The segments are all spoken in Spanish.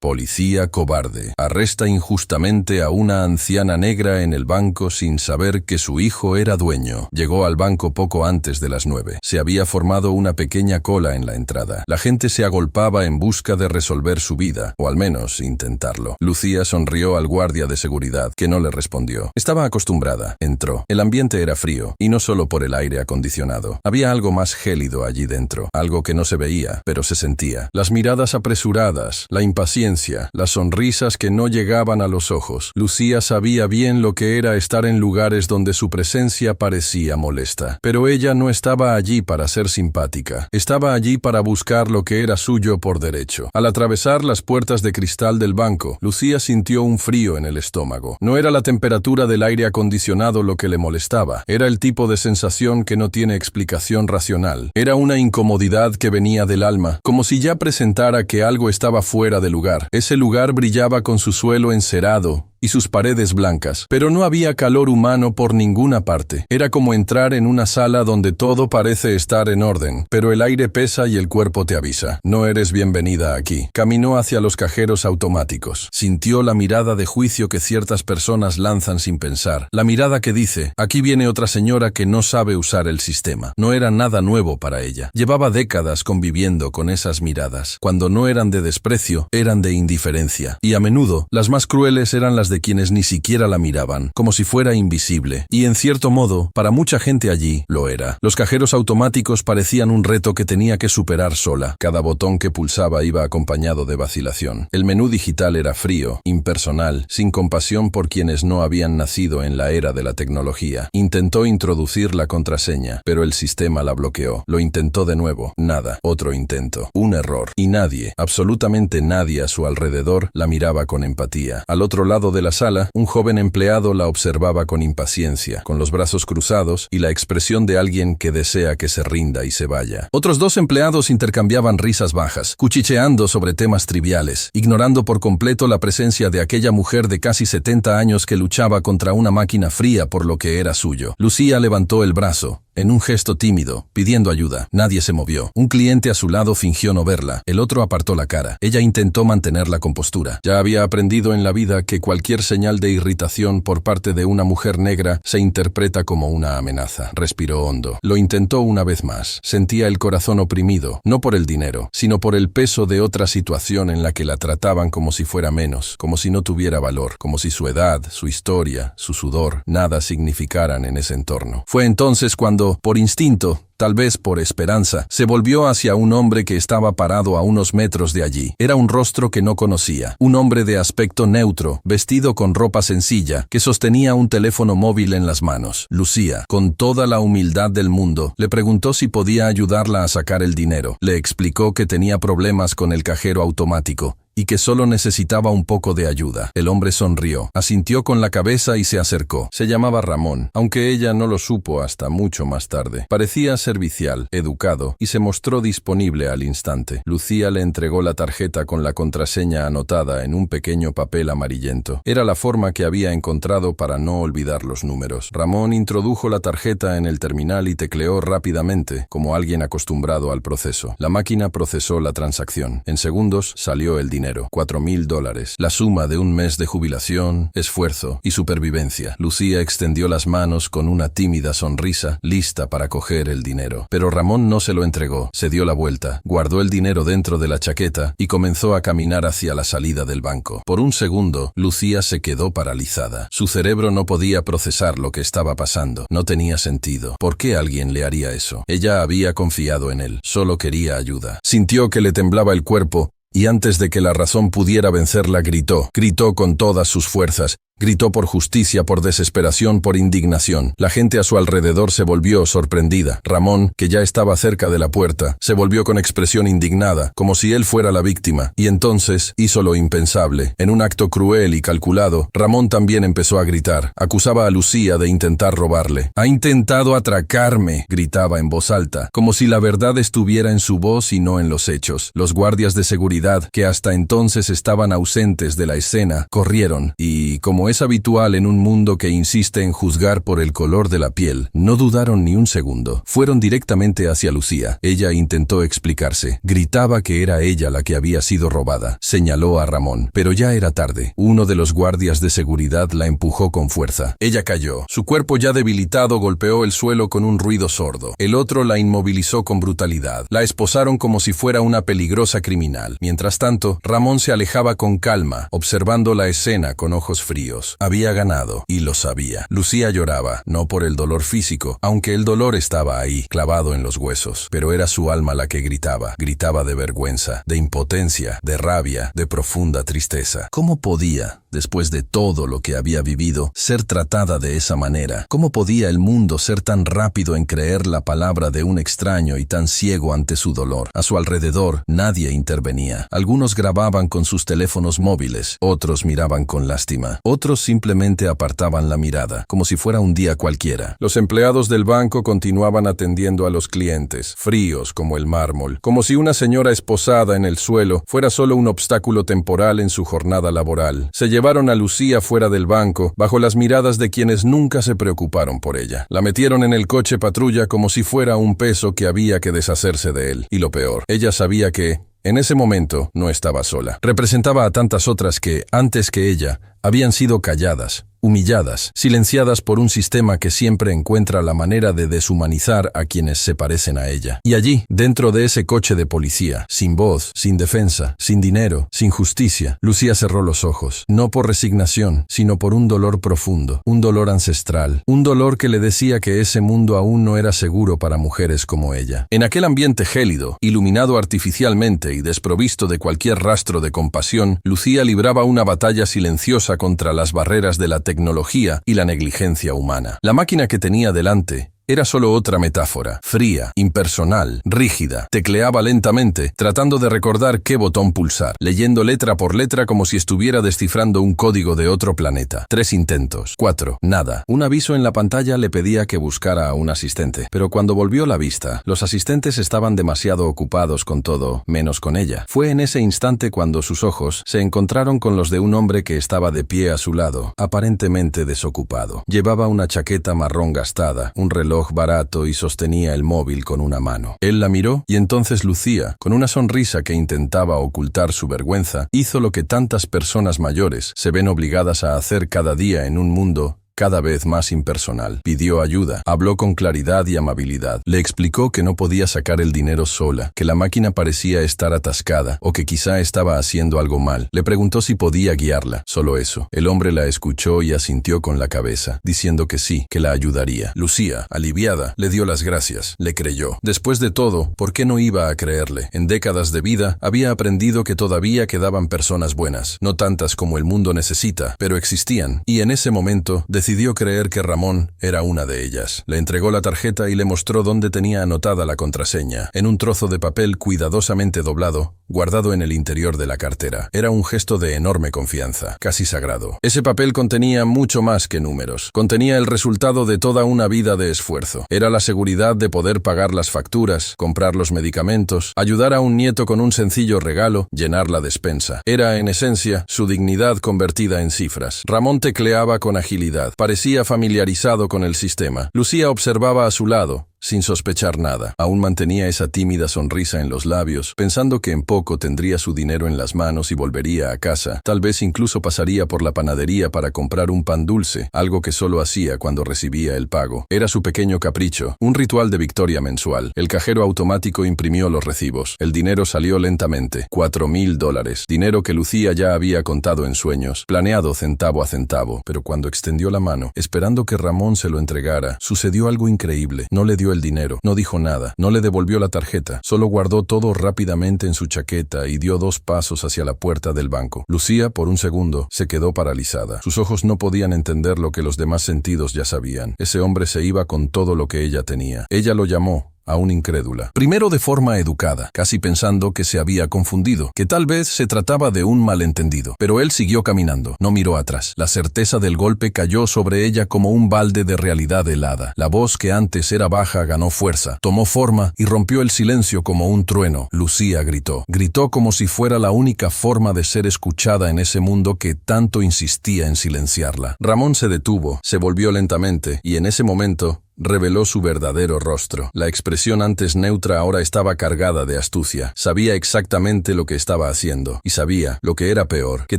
Policía cobarde. Arresta injustamente a una anciana negra en el banco sin saber que su hijo era dueño. Llegó al banco poco antes de las 9. Se había formado una pequeña cola en la entrada. La gente se agolpaba en busca de resolver su vida, o al menos intentarlo. Lucía sonrió al guardia de seguridad, que no le respondió. Estaba acostumbrada. Entró. El ambiente era frío, y no solo por el aire acondicionado. Había algo más gélido allí dentro, algo que no se veía, pero se sentía. Las miradas apresuradas, la impaciencia, las sonrisas que no llegaban a los ojos. Lucía sabía bien lo que era estar en lugares donde su presencia parecía molesta. Pero ella no estaba allí para ser simpática. Estaba allí para buscar lo que era suyo por derecho. Al atravesar las puertas de cristal del banco, Lucía sintió un frío en el estómago. No era la temperatura del aire acondicionado lo que le molestaba. Era el tipo de sensación que no tiene explicación racional. Era una incomodidad que venía del alma, como si ya presentara que algo estaba fuera de lugar. Ese lugar brillaba con su suelo encerado y sus paredes blancas, pero no había calor humano por ninguna parte. Era como entrar en una sala donde todo parece estar en orden, pero el aire pesa y el cuerpo te avisa. No eres bienvenida aquí. Caminó hacia los cajeros automáticos. Sintió la mirada de juicio que ciertas personas lanzan sin pensar. La mirada que dice, aquí viene otra señora que no sabe usar el sistema. No era nada nuevo para ella. Llevaba décadas conviviendo con esas miradas. Cuando no eran de desprecio, eran de indiferencia. Y a menudo, las más crueles eran las de quienes ni siquiera la miraban, como si fuera invisible. Y en cierto modo, para mucha gente allí, lo era. Los cajeros automáticos parecían un reto que tenía que superar sola. Cada botón que pulsaba iba acompañado de vacilación. El menú digital era frío, impersonal, sin compasión por quienes no habían nacido en la era de la tecnología. Intentó introducir la contraseña, pero el sistema la bloqueó. Lo intentó de nuevo. Nada. Otro intento. Un error. Y nadie, absolutamente nadie a su alrededor, la miraba con empatía. Al otro lado de la sala, un joven empleado la observaba con impaciencia, con los brazos cruzados y la expresión de alguien que desea que se rinda y se vaya. Otros dos empleados intercambiaban risas bajas, cuchicheando sobre temas triviales, ignorando por completo la presencia de aquella mujer de casi 70 años que luchaba contra una máquina fría por lo que era suyo. Lucía levantó el brazo, en un gesto tímido, pidiendo ayuda. Nadie se movió. Un cliente a su lado fingió no verla. El otro apartó la cara. Ella intentó mantener la compostura. Ya había aprendido en la vida que cualquier señal de irritación por parte de una mujer negra se interpreta como una amenaza. Respiró hondo. Lo intentó una vez más. Sentía el corazón oprimido, no por el dinero, sino por el peso de otra situación en la que la trataban como si fuera menos, como si no tuviera valor, como si su edad, su historia, su sudor, nada significaran en ese entorno. Fue entonces cuando, por instinto, tal vez por esperanza, se volvió hacia un hombre que estaba parado a unos metros de allí. Era un rostro que no conocía, un hombre de aspecto neutro, vestido con ropa sencilla, que sostenía un teléfono móvil en las manos. Lucía, con toda la humildad del mundo, le preguntó si podía ayudarla a sacar el dinero. Le explicó que tenía problemas con el cajero automático y que solo necesitaba un poco de ayuda. El hombre sonrió, asintió con la cabeza y se acercó. Se llamaba Ramón, aunque ella no lo supo hasta mucho más tarde. Parecía servicial, educado, y se mostró disponible al instante. Lucía le entregó la tarjeta con la contraseña anotada en un pequeño papel amarillento. Era la forma que había encontrado para no olvidar los números. Ramón introdujo la tarjeta en el terminal y tecleó rápidamente, como alguien acostumbrado al proceso. La máquina procesó la transacción. En segundos salió el dinero. $4,000, la suma de un mes de jubilación, esfuerzo y supervivencia. Lucía extendió las manos con una tímida sonrisa, lista para coger el dinero. Pero Ramón no se lo entregó, se dio la vuelta, guardó el dinero dentro de la chaqueta y comenzó a caminar hacia la salida del banco. Por un segundo, Lucía se quedó paralizada. Su cerebro no podía procesar lo que estaba pasando. No tenía sentido. ¿Por qué alguien le haría eso? Ella había confiado en él, solo quería ayuda. Sintió que le temblaba el cuerpo, y antes de que la razón pudiera vencerla gritó con todas sus fuerzas. Gritó por justicia, por desesperación, por indignación. La gente a su alrededor se volvió sorprendida. Ramón, que ya estaba cerca de la puerta, se volvió con expresión indignada, como si él fuera la víctima. Y entonces hizo lo impensable. En un acto cruel y calculado, Ramón también empezó a gritar. Acusaba a Lucía de intentar robarle. «Ha intentado atracarme», gritaba en voz alta, como si la verdad estuviera en su voz y no en los hechos. Los guardias de seguridad, que hasta entonces estaban ausentes de la escena, corrieron y, como es habitual en un mundo que insiste en juzgar por el color de la piel, no dudaron ni un segundo. Fueron directamente hacia Lucía. Ella intentó explicarse. Gritaba que era ella la que había sido robada. Señaló a Ramón. Pero ya era tarde. Uno de los guardias de seguridad la empujó con fuerza. Ella cayó. Su cuerpo ya debilitado golpeó el suelo con un ruido sordo. El otro la inmovilizó con brutalidad. La esposaron como si fuera una peligrosa criminal. Mientras tanto, Ramón se alejaba con calma, observando la escena con ojos fríos. Había ganado, y lo sabía. Lucía lloraba, no por el dolor físico, aunque el dolor estaba ahí, clavado en los huesos, pero era su alma la que gritaba. Gritaba de vergüenza, de impotencia, de rabia, de profunda tristeza. ¿Cómo podía, después de todo lo que había vivido, ser tratada de esa manera? ¿Cómo podía el mundo ser tan rápido en creer la palabra de un extraño y tan ciego ante su dolor? A su alrededor, nadie intervenía. Algunos grababan con sus teléfonos móviles, otros miraban con lástima, otros simplemente apartaban la mirada, como si fuera un día cualquiera. Los empleados del banco continuaban atendiendo a los clientes, fríos como el mármol, como si una señora esposada en el suelo fuera solo un obstáculo temporal en su jornada laboral. Se llevaron a Lucía fuera del banco, bajo las miradas de quienes nunca se preocuparon por ella. La metieron en el coche patrulla como si fuera un peso que había que deshacerse de él. Y lo peor, ella sabía que, en ese momento, no estaba sola. Representaba a tantas otras que, antes que ella, habían sido calladas, humilladas, silenciadas por un sistema que siempre encuentra la manera de deshumanizar a quienes se parecen a ella. Y allí, dentro de ese coche de policía, sin voz, sin defensa, sin dinero, sin justicia, Lucía cerró los ojos, no por resignación, sino por un dolor profundo, un dolor ancestral, un dolor que le decía que ese mundo aún no era seguro para mujeres como ella. En aquel ambiente gélido, iluminado artificialmente y desprovisto de cualquier rastro de compasión, Lucía libraba una batalla silenciosa contra las barreras de la tecnología y la negligencia humana. La máquina que tenía delante era solo otra metáfora, fría, impersonal, rígida. Tecleaba lentamente, tratando de recordar qué botón pulsar, leyendo letra por letra como si estuviera descifrando un código de otro planeta. 3 intentos, 4, nada. Un aviso en la pantalla le pedía que buscara a un asistente, pero cuando volvió la vista, los asistentes estaban demasiado ocupados con todo, menos con ella. Fue en ese instante cuando sus ojos se encontraron con los de un hombre que estaba de pie a su lado, aparentemente desocupado. Llevaba una chaqueta marrón gastada, un reloj barato y sostenía el móvil con una mano. Él la miró y entonces Lucía, con una sonrisa que intentaba ocultar su vergüenza, hizo lo que tantas personas mayores se ven obligadas a hacer cada día en un mundo cada vez más impersonal. Pidió ayuda, habló con claridad y amabilidad. Le explicó que no podía sacar el dinero sola, que la máquina parecía estar atascada o que quizá estaba haciendo algo mal. Le preguntó si podía guiarla, solo eso. El hombre la escuchó y asintió con la cabeza, diciendo que sí, que la ayudaría. Lucía, aliviada, le dio las gracias. Le creyó. Después de todo, ¿por qué no iba a creerle? En décadas de vida, había aprendido que todavía quedaban personas buenas, no tantas como el mundo necesita, pero existían, y en ese momento decidió creer que Ramón era una de ellas. Le entregó la tarjeta y le mostró dónde tenía anotada la contraseña, en un trozo de papel cuidadosamente doblado, guardado en el interior de la cartera. Era un gesto de enorme confianza, casi sagrado. Ese papel contenía mucho más que números. Contenía el resultado de toda una vida de esfuerzo. Era la seguridad de poder pagar las facturas, comprar los medicamentos, ayudar a un nieto con un sencillo regalo, llenar la despensa. Era, en esencia, su dignidad convertida en cifras. Ramón tecleaba con agilidad. Parecía familiarizado con el sistema. Lucía observaba a su lado, sin sospechar nada. Aún mantenía esa tímida sonrisa en los labios, pensando que en poco tendría su dinero en las manos y volvería a casa. Tal vez incluso pasaría por la panadería para comprar un pan dulce, algo que solo hacía cuando recibía el pago. Era su pequeño capricho, un ritual de victoria mensual. El cajero automático imprimió los recibos. El dinero salió lentamente, $4,000, dinero que Lucía ya había contado en sueños, planeado centavo a centavo. Pero cuando extendió la mano, esperando que Ramón se lo entregara, sucedió algo increíble. No le dio el dinero, no dijo nada, no le devolvió la tarjeta, solo guardó todo rápidamente en su chaqueta y dio 2 pasos hacia la puerta del banco. Lucía, por un segundo, se quedó paralizada. Sus ojos no podían entender lo que los demás sentidos ya sabían. Ese hombre se iba con todo lo que ella tenía. Ella lo llamó, aún incrédula. Primero de forma educada, casi pensando que se había confundido, que tal vez se trataba de un malentendido. Pero él siguió caminando, no miró atrás. La certeza del golpe cayó sobre ella como un balde de realidad helada. La voz que antes era baja ganó fuerza, tomó forma y rompió el silencio como un trueno. Lucía gritó. Gritó como si fuera la única forma de ser escuchada en ese mundo que tanto insistía en silenciarla. Ramón se detuvo, se volvió lentamente y en ese momento reveló su verdadero rostro. La expresión antes neutra ahora estaba cargada de astucia. Sabía exactamente lo que estaba haciendo. Y sabía, lo que era peor, que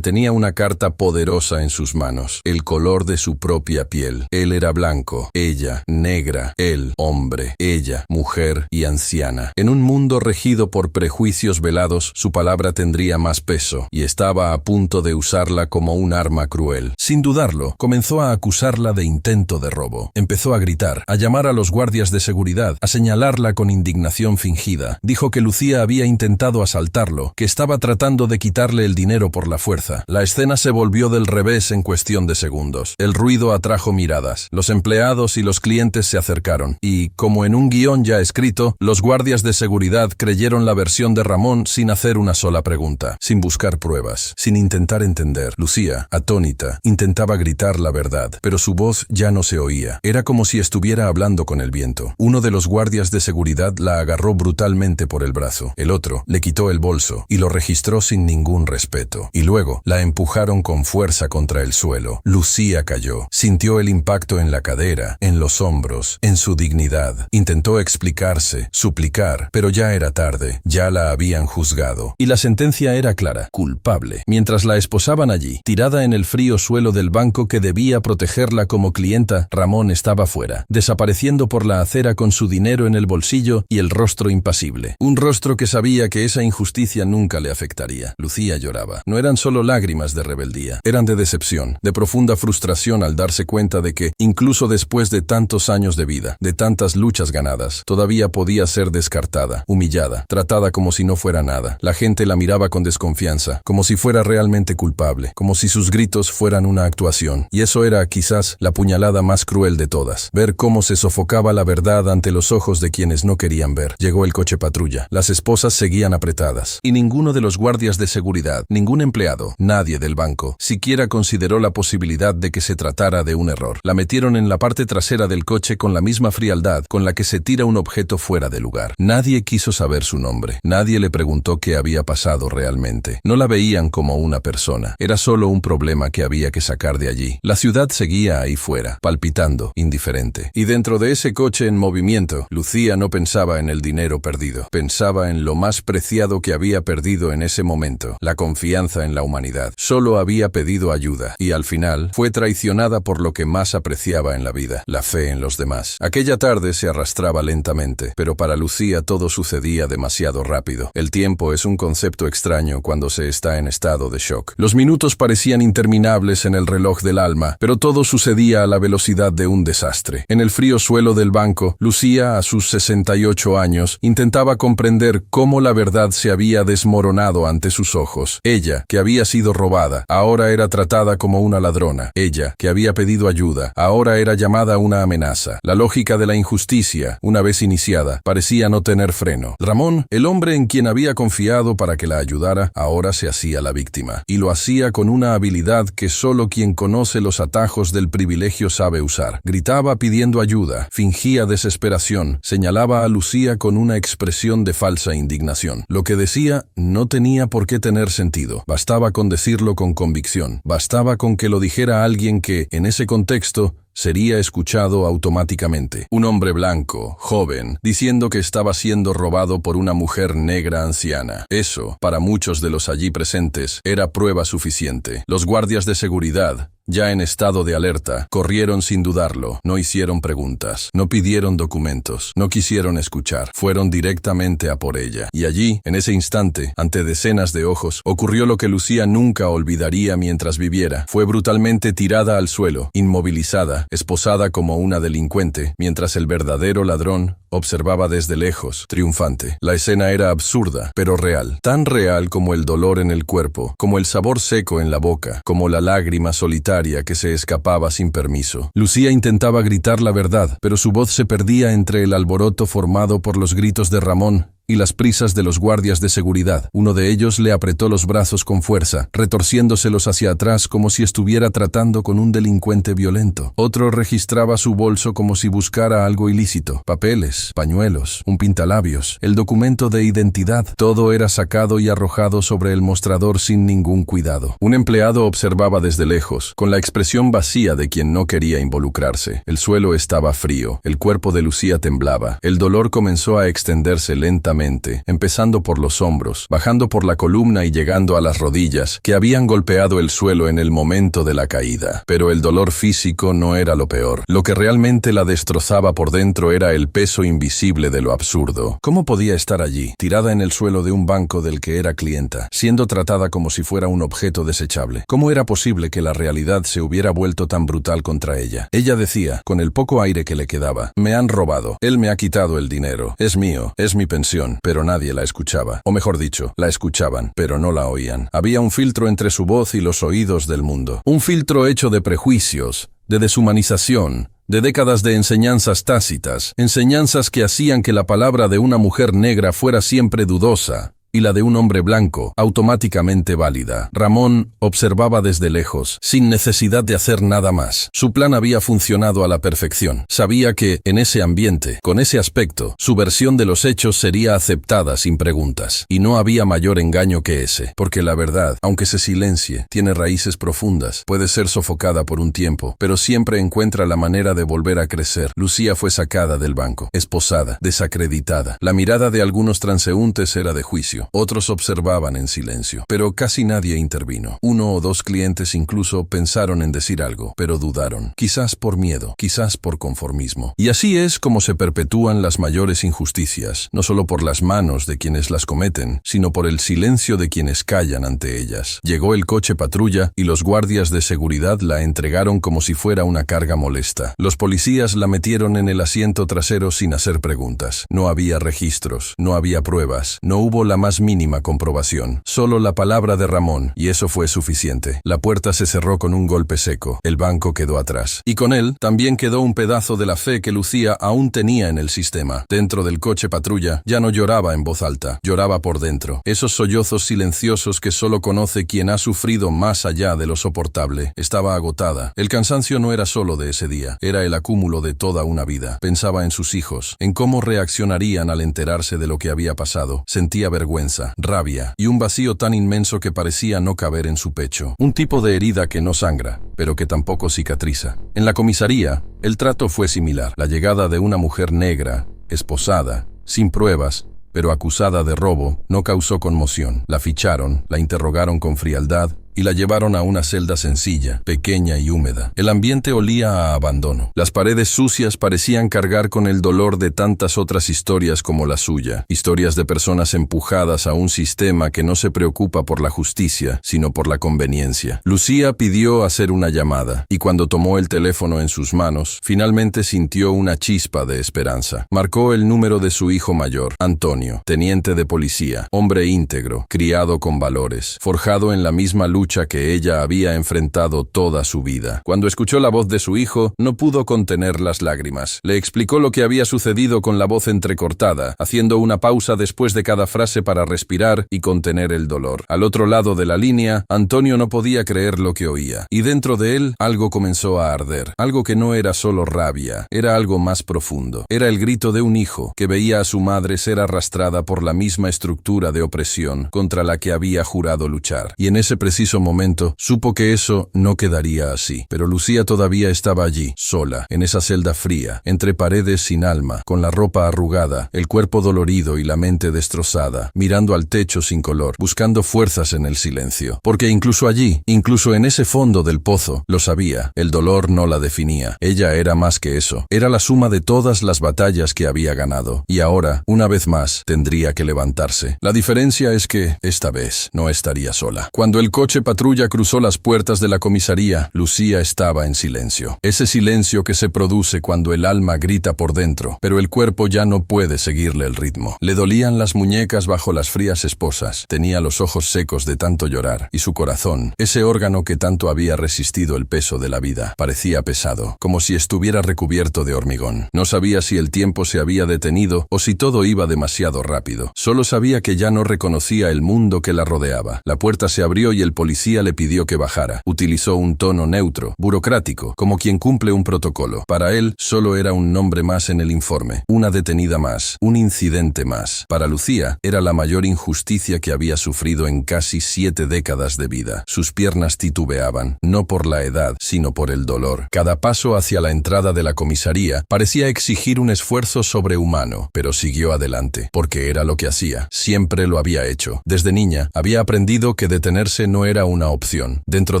tenía una carta poderosa en sus manos. El color de su propia piel. Él era blanco, ella negra, él hombre, ella mujer y anciana. En un mundo regido por prejuicios velados, su palabra tendría más peso, y estaba a punto de usarla como un arma cruel. Sin dudarlo, comenzó a acusarla de intento de robo. Empezó a gritar, a llamar a los guardias de seguridad, a señalarla con indignación fingida. Dijo que Lucía había intentado asaltarlo, que estaba tratando de quitarle el dinero por la fuerza. La escena se volvió del revés en cuestión de segundos. El ruido atrajo miradas. Los empleados y los clientes se acercaron. Y, como en un guión ya escrito, los guardias de seguridad creyeron la versión de Ramón sin hacer una sola pregunta, sin buscar pruebas, sin intentar entender. Lucía, atónita, intentaba gritar la verdad, pero su voz ya no se oía. Era como si estuviera hablando con el viento. Uno de los guardias de seguridad la agarró brutalmente por el brazo. El otro le quitó el bolso y lo registró sin ningún respeto. Y luego la empujaron con fuerza contra el suelo. Lucía cayó. Sintió el impacto en la cadera, en los hombros, en su dignidad. Intentó explicarse, suplicar, pero ya era tarde. Ya la habían juzgado. Y la sentencia era clara: culpable. Mientras la esposaban allí, tirada en el frío suelo del banco que debía protegerla como clienta, Ramón estaba fuera, desapareciendo por la acera con su dinero en el bolsillo y el rostro impasible. Un rostro que sabía que esa injusticia nunca le afectaría. Lucía lloraba. No eran solo lágrimas de rebeldía, eran de decepción, de profunda frustración al darse cuenta de que, incluso después de tantos años de vida, de tantas luchas ganadas, todavía podía ser descartada, humillada, tratada como si no fuera nada. La gente la miraba con desconfianza, como si fuera realmente culpable, como si sus gritos fueran una actuación. Y eso era, quizás, la puñalada más cruel de todas. Ver cómo se sofocaba la verdad ante los ojos de quienes no querían ver. Llegó el coche patrulla. Las esposas seguían apretadas. Y ninguno de los guardias de seguridad, ningún empleado, nadie del banco, siquiera consideró la posibilidad de que se tratara de un error. La metieron en la parte trasera del coche con la misma frialdad con la que se tira un objeto fuera de lugar. Nadie quiso saber su nombre. Nadie le preguntó qué había pasado realmente. No la veían como una persona. Era solo un problema que había que sacar de allí. La ciudad seguía ahí fuera, palpitando, indiferente. Y dentro de ese coche en movimiento, Lucía no pensaba en el dinero perdido. Pensaba en lo más preciado que había perdido en ese momento, la confianza en la humanidad. Solo había pedido ayuda y al final fue traicionada por lo que más apreciaba en la vida, la fe en los demás. Aquella tarde se arrastraba lentamente, pero para Lucía todo sucedía demasiado rápido. El tiempo es un concepto extraño cuando se está en estado de shock. Los minutos parecían interminables en el reloj del alma, pero todo sucedía a la velocidad de un desastre. En el frío suelo del banco, Lucía, a sus 68 años, intentaba comprender cómo la verdad se había desmoronado ante sus ojos. Ella, que había sido robada, ahora era tratada como una ladrona. Ella, que había pedido ayuda, ahora era llamada una amenaza. La lógica de la injusticia, una vez iniciada, parecía no tener freno. Ramón, el hombre en quien había confiado para que la ayudara, ahora se hacía la víctima. Y lo hacía con una habilidad que solo quien conoce los atajos del privilegio sabe usar. Gritaba pidiendo ayuda, fingía desesperación, señalaba a Lucía con una expresión de falsa indignación. Lo que decía no tenía por qué tener sentido. Bastaba con decirlo con convicción. Bastaba con que lo dijera alguien que, en ese contexto, sería escuchado automáticamente. Un hombre blanco, joven, diciendo que estaba siendo robado por una mujer negra anciana. Eso, para muchos de los allí presentes, era prueba suficiente. Los guardias de seguridad, ya en estado de alerta, corrieron sin dudarlo, no hicieron preguntas, no pidieron documentos, no quisieron escuchar, fueron directamente a por ella. Y allí, en ese instante, ante decenas de ojos, ocurrió lo que Lucía nunca olvidaría mientras viviera. Fue brutalmente tirada al suelo, inmovilizada, esposada como una delincuente, mientras el verdadero ladrón observaba desde lejos, triunfante. La escena era absurda, pero real, tan real como el dolor en el cuerpo, como el sabor seco en la boca, como la lágrima solitaria solitaria que se escapaba sin permiso. Lucía intentaba gritar la verdad, pero su voz se perdía entre el alboroto formado por los gritos de Ramón y las prisas de los guardias de seguridad. Uno de ellos le apretó los brazos con fuerza, retorciéndoselos hacia atrás como si estuviera tratando con un delincuente violento. Otro registraba su bolso como si buscara algo ilícito. Papeles, pañuelos, un pintalabios, el documento de identidad. Todo era sacado y arrojado sobre el mostrador sin ningún cuidado. Un empleado observaba desde lejos, con la expresión vacía de quien no quería involucrarse. El suelo estaba frío, el cuerpo de Lucía temblaba. El dolor comenzó a extenderse lentamente, empezando por los hombros, bajando por la columna y llegando a las rodillas, que habían golpeado el suelo en el momento de la caída. Pero el dolor físico no era lo peor. Lo que realmente la destrozaba por dentro era el peso invisible de lo absurdo. ¿Cómo podía estar allí, tirada en el suelo de un banco del que era clienta, siendo tratada como si fuera un objeto desechable? ¿Cómo era posible que la realidad se hubiera vuelto tan brutal contra ella? Ella decía, con el poco aire que le quedaba: me han robado, él me ha quitado el dinero, es mío, es mi pensión. Pero nadie la escuchaba. O mejor dicho, la escuchaban, pero no la oían. Había un filtro entre su voz y los oídos del mundo. Un filtro hecho de prejuicios, de deshumanización, de décadas de enseñanzas tácitas, enseñanzas que hacían que la palabra de una mujer negra fuera siempre dudosa y la de un hombre blanco automáticamente válida. Ramón observaba desde lejos, sin necesidad de hacer nada más. Su plan había funcionado a la perfección. Sabía que, en ese ambiente, con ese aspecto, su versión de los hechos sería aceptada sin preguntas. Y no había mayor engaño que ese, porque la verdad, aunque se silencie, tiene raíces profundas, puede ser sofocada por un tiempo, pero siempre encuentra la manera de volver a crecer. Lucía fue sacada del banco, esposada, desacreditada. La mirada de algunos transeúntes era de juicio. Otros observaban en silencio, pero casi nadie intervino. Uno o dos clientes incluso pensaron en decir algo, pero dudaron. Quizás por miedo, quizás por conformismo. Y así es como se perpetúan las mayores injusticias, no solo por las manos de quienes las cometen, sino por el silencio de quienes callan ante ellas. Llegó el coche patrulla y los guardias de seguridad la entregaron como si fuera una carga molesta. Los policías la metieron en el asiento trasero sin hacer preguntas. No había registros, no había pruebas, no hubo la más mínima comprobación. Solo la palabra de Ramón, y eso fue suficiente. La puerta se cerró con un golpe seco. El banco quedó atrás. Y con él también quedó un pedazo de la fe que Lucía aún tenía en el sistema. Dentro del coche patrulla ya no lloraba en voz alta, lloraba por dentro. Esos sollozos silenciosos que solo conoce quien ha sufrido más allá de lo soportable. Estaba agotada. El cansancio no era solo de ese día, era el acúmulo de toda una vida. Pensaba en sus hijos, en cómo reaccionarían al enterarse de lo que había pasado. Sentía vergüenza, rabia y un vacío tan inmenso que parecía no caber en su pecho. Un tipo de herida que no sangra, pero que tampoco cicatriza. En la comisaría, el trato fue similar. La llegada de una mujer negra, esposada, sin pruebas, pero acusada de robo, no causó conmoción. La ficharon, la interrogaron con frialdad y la llevaron a una celda sencilla, pequeña y húmeda. El ambiente olía a abandono. Las paredes sucias parecían cargar con el dolor de tantas otras historias como la suya. Historias de personas empujadas a un sistema que no se preocupa por la justicia, sino por la conveniencia. Lucía pidió hacer una llamada, y cuando tomó el teléfono en sus manos, finalmente sintió una chispa de esperanza. Marcó el número de su hijo mayor, Antonio, teniente de policía, hombre íntegro, criado con valores, forjado en la misma lucha que ella había enfrentado toda su vida. Cuando escuchó la voz de su hijo, no pudo contener las lágrimas. Le explicó lo que había sucedido con la voz entrecortada, haciendo una pausa después de cada frase para respirar y contener el dolor. Al otro lado de la línea, Antonio no podía creer lo que oía, y dentro de él algo comenzó a arder. Algo que no era solo rabia, era algo más profundo. Era el grito de un hijo que veía a su madre ser arrastrada por la misma estructura de opresión contra la que había jurado luchar. Y en ese preciso momento supo que eso no quedaría así. Pero Lucía todavía estaba allí, sola, en esa celda fría, entre paredes sin alma, con la ropa arrugada, el cuerpo dolorido y la mente destrozada, mirando al techo sin color, buscando fuerzas en el silencio. Porque incluso allí, incluso en ese fondo del pozo, lo sabía, el dolor no la definía. Ella era más que eso. Era la suma de todas las batallas que había ganado. Y ahora, una vez más, tendría que levantarse. La diferencia es que, esta vez, no estaría sola. Cuando el coche coche patrulla cruzó las puertas de la comisaría, Lucía estaba en silencio. Ese silencio que se produce cuando el alma grita por dentro, pero el cuerpo ya no puede seguirle el ritmo. Le dolían las muñecas bajo las frías esposas, tenía los ojos secos de tanto llorar, y su corazón, ese órgano que tanto había resistido el peso de la vida, parecía pesado, como si estuviera recubierto de hormigón. No sabía si el tiempo se había detenido o si todo iba demasiado rápido. Solo sabía que ya no reconocía el mundo que la rodeaba. La puerta se abrió y el policía le pidió que bajara. Utilizó un tono neutro, burocrático, como quien cumple un protocolo. Para él, solo era un nombre más en el informe, una detenida más, un incidente más. Para Lucía, era la mayor injusticia que había sufrido en casi 7 décadas de vida. Sus piernas titubeaban, no por la edad, sino por el dolor. Cada paso hacia la entrada de la comisaría parecía exigir un esfuerzo sobrehumano, pero siguió adelante, porque era lo que hacía. Siempre lo había hecho. Desde niña, había aprendido que detenerse no era una opción. Dentro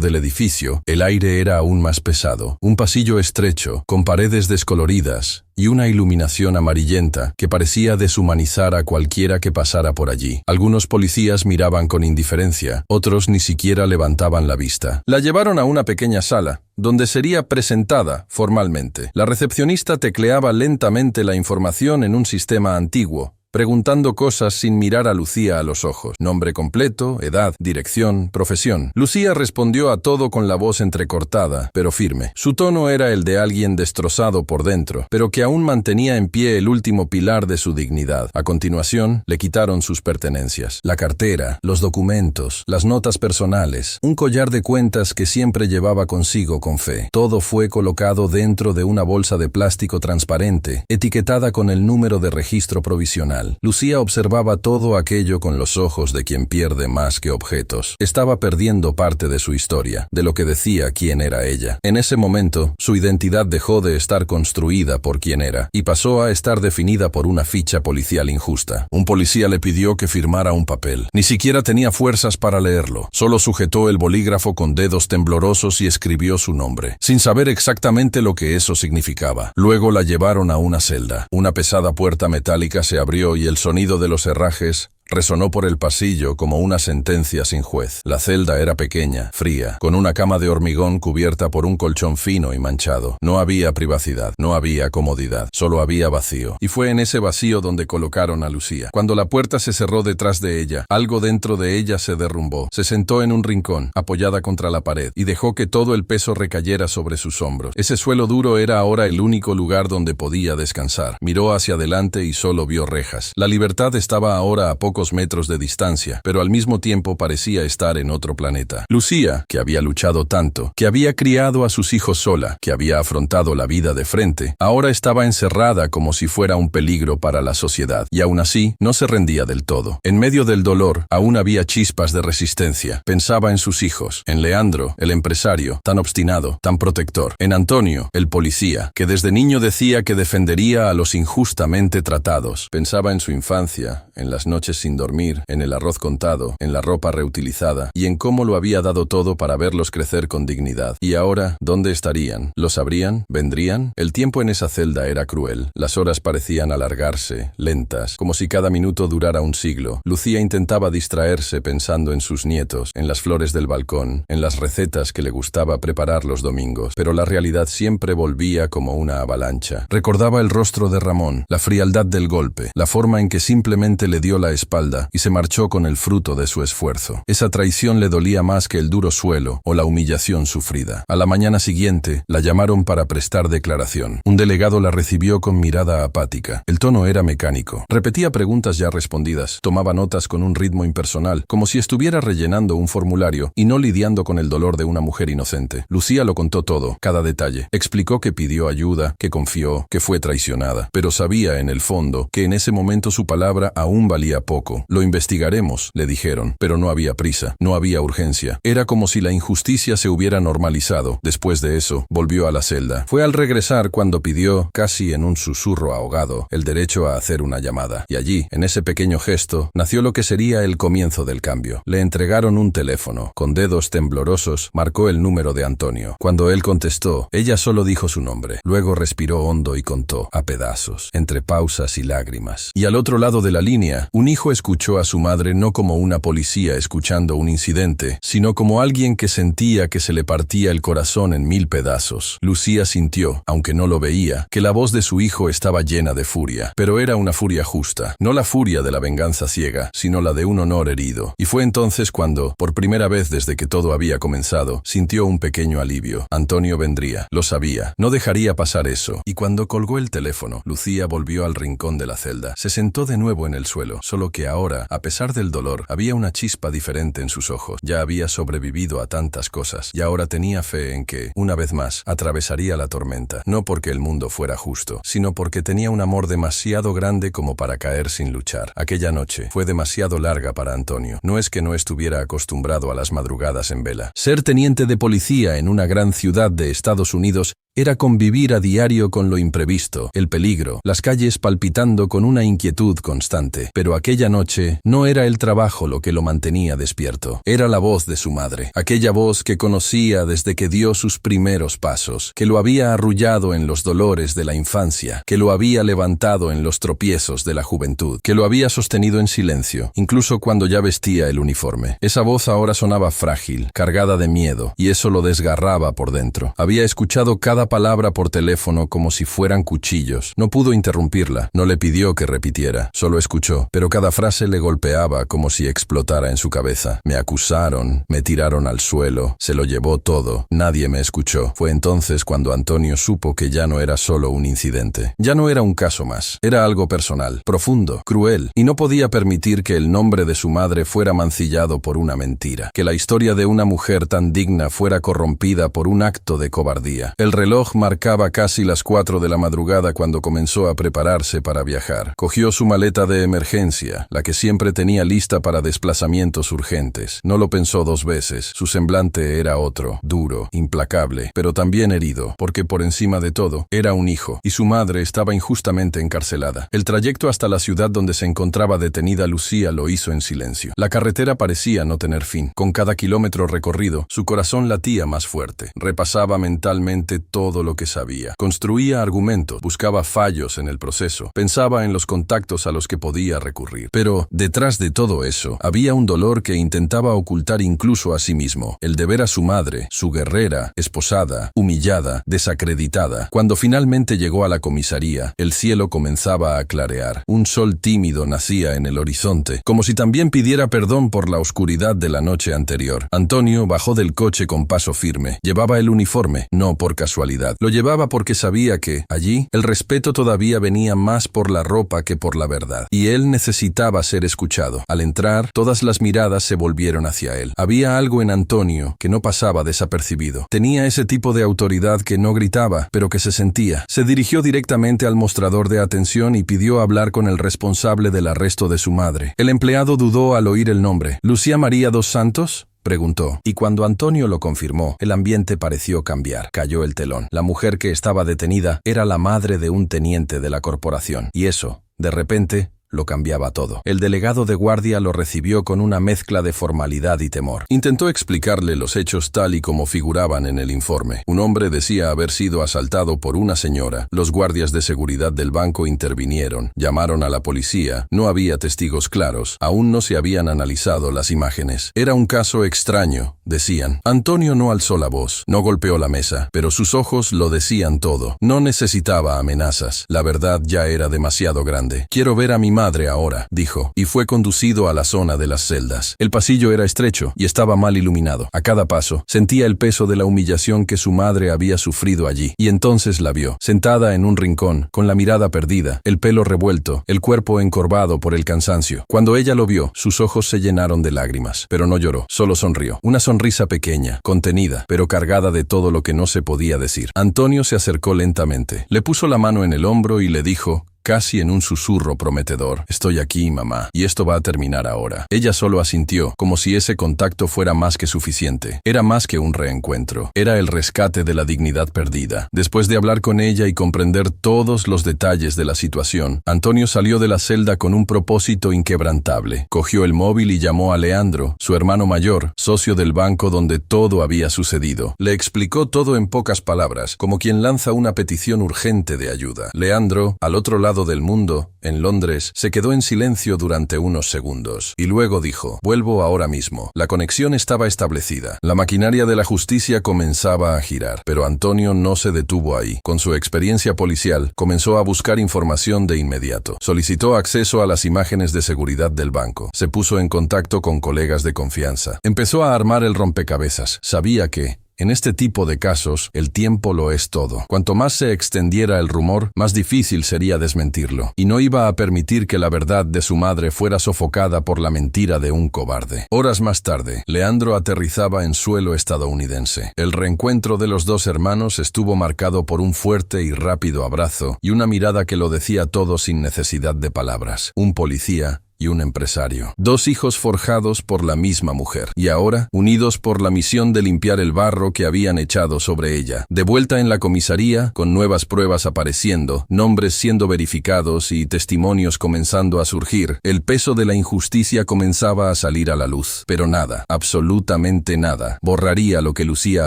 del edificio, el aire era aún más pesado. Un pasillo estrecho, con paredes descoloridas, y una iluminación amarillenta que parecía deshumanizar a cualquiera que pasara por allí. Algunos policías miraban con indiferencia, otros ni siquiera levantaban la vista. La llevaron a una pequeña sala, donde sería presentada formalmente. La recepcionista tecleaba lentamente la información en un sistema antiguo, preguntando cosas sin mirar a Lucía a los ojos. Nombre completo, edad, dirección, profesión. Lucía respondió a todo con la voz entrecortada, pero firme. Su tono era el de alguien destrozado por dentro, pero que aún mantenía en pie el último pilar de su dignidad. A continuación, le quitaron sus pertenencias. La cartera, los documentos, las notas personales, un collar de cuentas que siempre llevaba consigo con fe. Todo fue colocado dentro de una bolsa de plástico transparente, etiquetada con el número de registro provisional. Lucía observaba todo aquello con los ojos de quien pierde más que objetos. Estaba perdiendo parte de su historia, de lo que decía quién era ella. En ese momento, su identidad dejó de estar construida por quién era, y pasó a estar definida por una ficha policial injusta. Un policía le pidió que firmara un papel. Ni siquiera tenía fuerzas para leerlo. Solo sujetó el bolígrafo con dedos temblorosos y escribió su nombre, sin saber exactamente lo que eso significaba. Luego la llevaron a una celda. Una pesada puerta metálica se abrió y el sonido de los herrajes resonó por el pasillo como una sentencia sin juez. La celda era pequeña, fría, con una cama de hormigón cubierta por un colchón fino y manchado. No había privacidad, no había comodidad, solo había vacío. Y fue en ese vacío donde colocaron a Lucía. Cuando la puerta se cerró detrás de ella, algo dentro de ella se derrumbó. Se sentó en un rincón, apoyada contra la pared, y dejó que todo el peso recayera sobre sus hombros. Ese suelo duro era ahora el único lugar donde podía descansar. Miró hacia adelante y solo vio rejas. La libertad estaba ahora a pocos metros de distancia, pero al mismo tiempo parecía estar en otro planeta. Lucía, que había luchado tanto, que había criado a sus hijos sola, que había afrontado la vida de frente, ahora estaba encerrada como si fuera un peligro para la sociedad, y aún así no se rendía del todo. En medio del dolor, aún había chispas de resistencia. Pensaba en sus hijos, en Leandro, el empresario, tan obstinado, tan protector, en Antonio, el policía, que desde niño decía que defendería a los injustamente tratados. Pensaba en su infancia, en las noches sin dormir, en el arroz contado, en la ropa reutilizada, y en cómo lo había dado todo para verlos crecer con dignidad. Y ahora, ¿dónde estarían? ¿Lo sabrían? ¿Vendrían? El tiempo en esa celda era cruel. Las horas parecían alargarse, lentas, como si cada minuto durara un siglo. Lucía intentaba distraerse pensando en sus nietos, en las flores del balcón, en las recetas que le gustaba preparar los domingos, pero la realidad siempre volvía como una avalancha. Recordaba el rostro de Ramón, la frialdad del golpe, la forma en que simplemente le dio la espalda y se marchó con el fruto de su esfuerzo. Esa traición le dolía más que el duro suelo o la humillación sufrida. A la mañana siguiente, la llamaron para prestar declaración. Un delegado la recibió con mirada apática. El tono era mecánico. Repetía preguntas ya respondidas. Tomaba notas con un ritmo impersonal, como si estuviera rellenando un formulario y no lidiando con el dolor de una mujer inocente. Lucía lo contó todo, cada detalle. Explicó que pidió ayuda, que confió, que fue traicionada, pero sabía en el fondo que en ese momento su palabra aún valía poco. Lo investigaremos, le dijeron, pero no había prisa, no había urgencia. Era como si la injusticia se hubiera normalizado. Después de eso, volvió a la celda. Fue al regresar cuando pidió, casi en un susurro ahogado, el derecho a hacer una llamada. Y allí, en ese pequeño gesto, nació lo que sería el comienzo del cambio. Le entregaron un teléfono. Con dedos temblorosos, marcó el número de Antonio. Cuando él contestó, ella solo dijo su nombre. Luego respiró hondo y contó, a pedazos, entre pausas y lágrimas. Y al otro lado de la línea, un hijo hijo escuchó a su madre no como una policía escuchando un incidente, sino como alguien que sentía que se le partía el corazón en 1000 pedazos. Lucía sintió, aunque no lo veía, que la voz de su hijo estaba llena de furia, pero era una furia justa, no la furia de la venganza ciega, sino la de un honor herido. Y fue entonces cuando, por primera vez desde que todo había comenzado, sintió un pequeño alivio. Antonio vendría, lo sabía, no dejaría pasar eso. Y cuando colgó el teléfono, Lucía volvió al rincón de la celda. Se sentó de nuevo en el suelo, solo que ahora, a pesar del dolor, había una chispa diferente en sus ojos. Ya había sobrevivido a tantas cosas, y ahora tenía fe en que, una vez más, atravesaría la tormenta, no porque el mundo fuera justo, sino porque tenía un amor demasiado grande como para caer sin luchar. Aquella noche fue demasiado larga para Antonio. No es que no estuviera acostumbrado a las madrugadas en vela. Ser teniente de policía en una gran ciudad de Estados Unidos era convivir a diario con lo imprevisto, el peligro, las calles palpitando con una inquietud constante. Pero aquella noche no era el trabajo lo que lo mantenía despierto. Era la voz de su madre, aquella voz que conocía desde que dio sus primeros pasos, que lo había arrullado en los dolores de la infancia, que lo había levantado en los tropiezos de la juventud, que lo había sostenido en silencio, incluso cuando ya vestía el uniforme. Esa voz ahora sonaba frágil, cargada de miedo, y eso lo desgarraba por dentro. Había escuchado cada palabra por teléfono como si fueran cuchillos. No pudo interrumpirla, no le pidió que repitiera, solo escuchó, pero cada frase le golpeaba como si explotara en su cabeza. Me acusaron, me tiraron al suelo, se lo llevó todo, nadie me escuchó. Fue entonces cuando Antonio supo que ya no era solo un incidente, ya no era un caso más, era algo personal, profundo, cruel, y no podía permitir que el nombre de su madre fuera mancillado por una mentira, que la historia de una mujer tan digna fuera corrompida por un acto de cobardía. El reloj marcaba casi las 4 de la madrugada cuando comenzó a prepararse para viajar. Cogió su maleta de emergencia, la que siempre tenía lista para desplazamientos urgentes. No lo pensó 2 veces. Su semblante era otro, duro, implacable, pero también herido, porque por encima de todo, era un hijo, y su madre estaba injustamente encarcelada. El trayecto hasta la ciudad donde se encontraba detenida Lucía lo hizo en silencio. La carretera parecía no tener fin. Con cada kilómetro recorrido, su corazón latía más fuerte. Repasaba mentalmente todo lo que sabía. Construía argumentos, buscaba fallos en el proceso, pensaba en los contactos a los que podía recurrir. Pero, detrás de todo eso, había un dolor que intentaba ocultar incluso a sí mismo, el de ver a su madre, su guerrera, esposada, humillada, desacreditada. Cuando finalmente llegó a la comisaría, el cielo comenzaba a clarear. Un sol tímido nacía en el horizonte, como si también pidiera perdón por la oscuridad de la noche anterior. Antonio bajó del coche con paso firme. Llevaba el uniforme, no por casualidad. Lo llevaba porque sabía que, allí, el respeto todavía venía más por la ropa que por la verdad. Y él necesitaba ser escuchado. Al entrar, todas las miradas se volvieron hacia él. Había algo en Antonio que no pasaba desapercibido. Tenía ese tipo de autoridad que no gritaba, pero que se sentía. Se dirigió directamente al mostrador de atención y pidió hablar con el responsable del arresto de su madre. El empleado dudó al oír el nombre. ¿Lucía María dos Santos?, preguntó, y cuando Antonio lo confirmó, el ambiente pareció cambiar. Cayó el telón. La mujer que estaba detenida era la madre de un teniente de la corporación, y eso, de repente, lo cambiaba todo. El delegado de guardia lo recibió con una mezcla de formalidad y temor. Intentó explicarle los hechos tal y como figuraban en el informe. Un hombre decía haber sido asaltado por una señora. Los guardias de seguridad del banco intervinieron. Llamaron a la policía. No había testigos claros. Aún no se habían analizado las imágenes. Era un caso extraño, decían. Antonio no alzó la voz. No golpeó la mesa. Pero sus ojos lo decían todo. No necesitaba amenazas. La verdad ya era demasiado grande. Quiero ver a mi madre ahora, dijo, y fue conducido a la zona de las celdas. El pasillo era estrecho y estaba mal iluminado. A cada paso, sentía el peso de la humillación que su madre había sufrido allí, y entonces la vio, sentada en un rincón, con la mirada perdida, el pelo revuelto, el cuerpo encorvado por el cansancio. Cuando ella lo vio, sus ojos se llenaron de lágrimas, pero no lloró, solo sonrió. Una sonrisa pequeña, contenida, pero cargada de todo lo que no se podía decir. Antonio se acercó lentamente, le puso la mano en el hombro y le dijo, casi en un susurro prometedor, estoy aquí, mamá, y esto va a terminar ahora. Ella solo asintió, como si ese contacto fuera más que suficiente. Era más que un reencuentro. Era el rescate de la dignidad perdida. Después de hablar con ella y comprender todos los detalles de la situación, Antonio salió de la celda con un propósito inquebrantable. Cogió el móvil y llamó a Leandro, su hermano mayor, socio del banco donde todo había sucedido. Le explicó todo en pocas palabras, como quien lanza una petición urgente de ayuda. Leandro, al otro lado lado del mundo, en Londres, se quedó en silencio durante unos segundos, y luego dijo: «Vuelvo ahora mismo». La conexión estaba establecida. La maquinaria de la justicia comenzaba a girar, pero Antonio no se detuvo ahí. Con su experiencia policial, comenzó a buscar información de inmediato. Solicitó acceso a las imágenes de seguridad del banco. Se puso en contacto con colegas de confianza. Empezó a armar el rompecabezas. Sabía que, en este tipo de casos, el tiempo lo es todo. Cuanto más se extendiera el rumor, más difícil sería desmentirlo. Y no iba a permitir que la verdad de su madre fuera sofocada por la mentira de un cobarde. Horas más tarde, Leandro aterrizaba en suelo estadounidense. El reencuentro de los dos hermanos estuvo marcado por un fuerte y rápido abrazo y una mirada que lo decía todo sin necesidad de palabras. Un policía y un empresario. Dos hijos forjados por la misma mujer. Y ahora, unidos por la misión de limpiar el barro que habían echado sobre ella. De vuelta en la comisaría, con nuevas pruebas apareciendo, nombres siendo verificados y testimonios comenzando a surgir, el peso de la injusticia comenzaba a salir a la luz. Pero nada, absolutamente nada, borraría lo que Lucía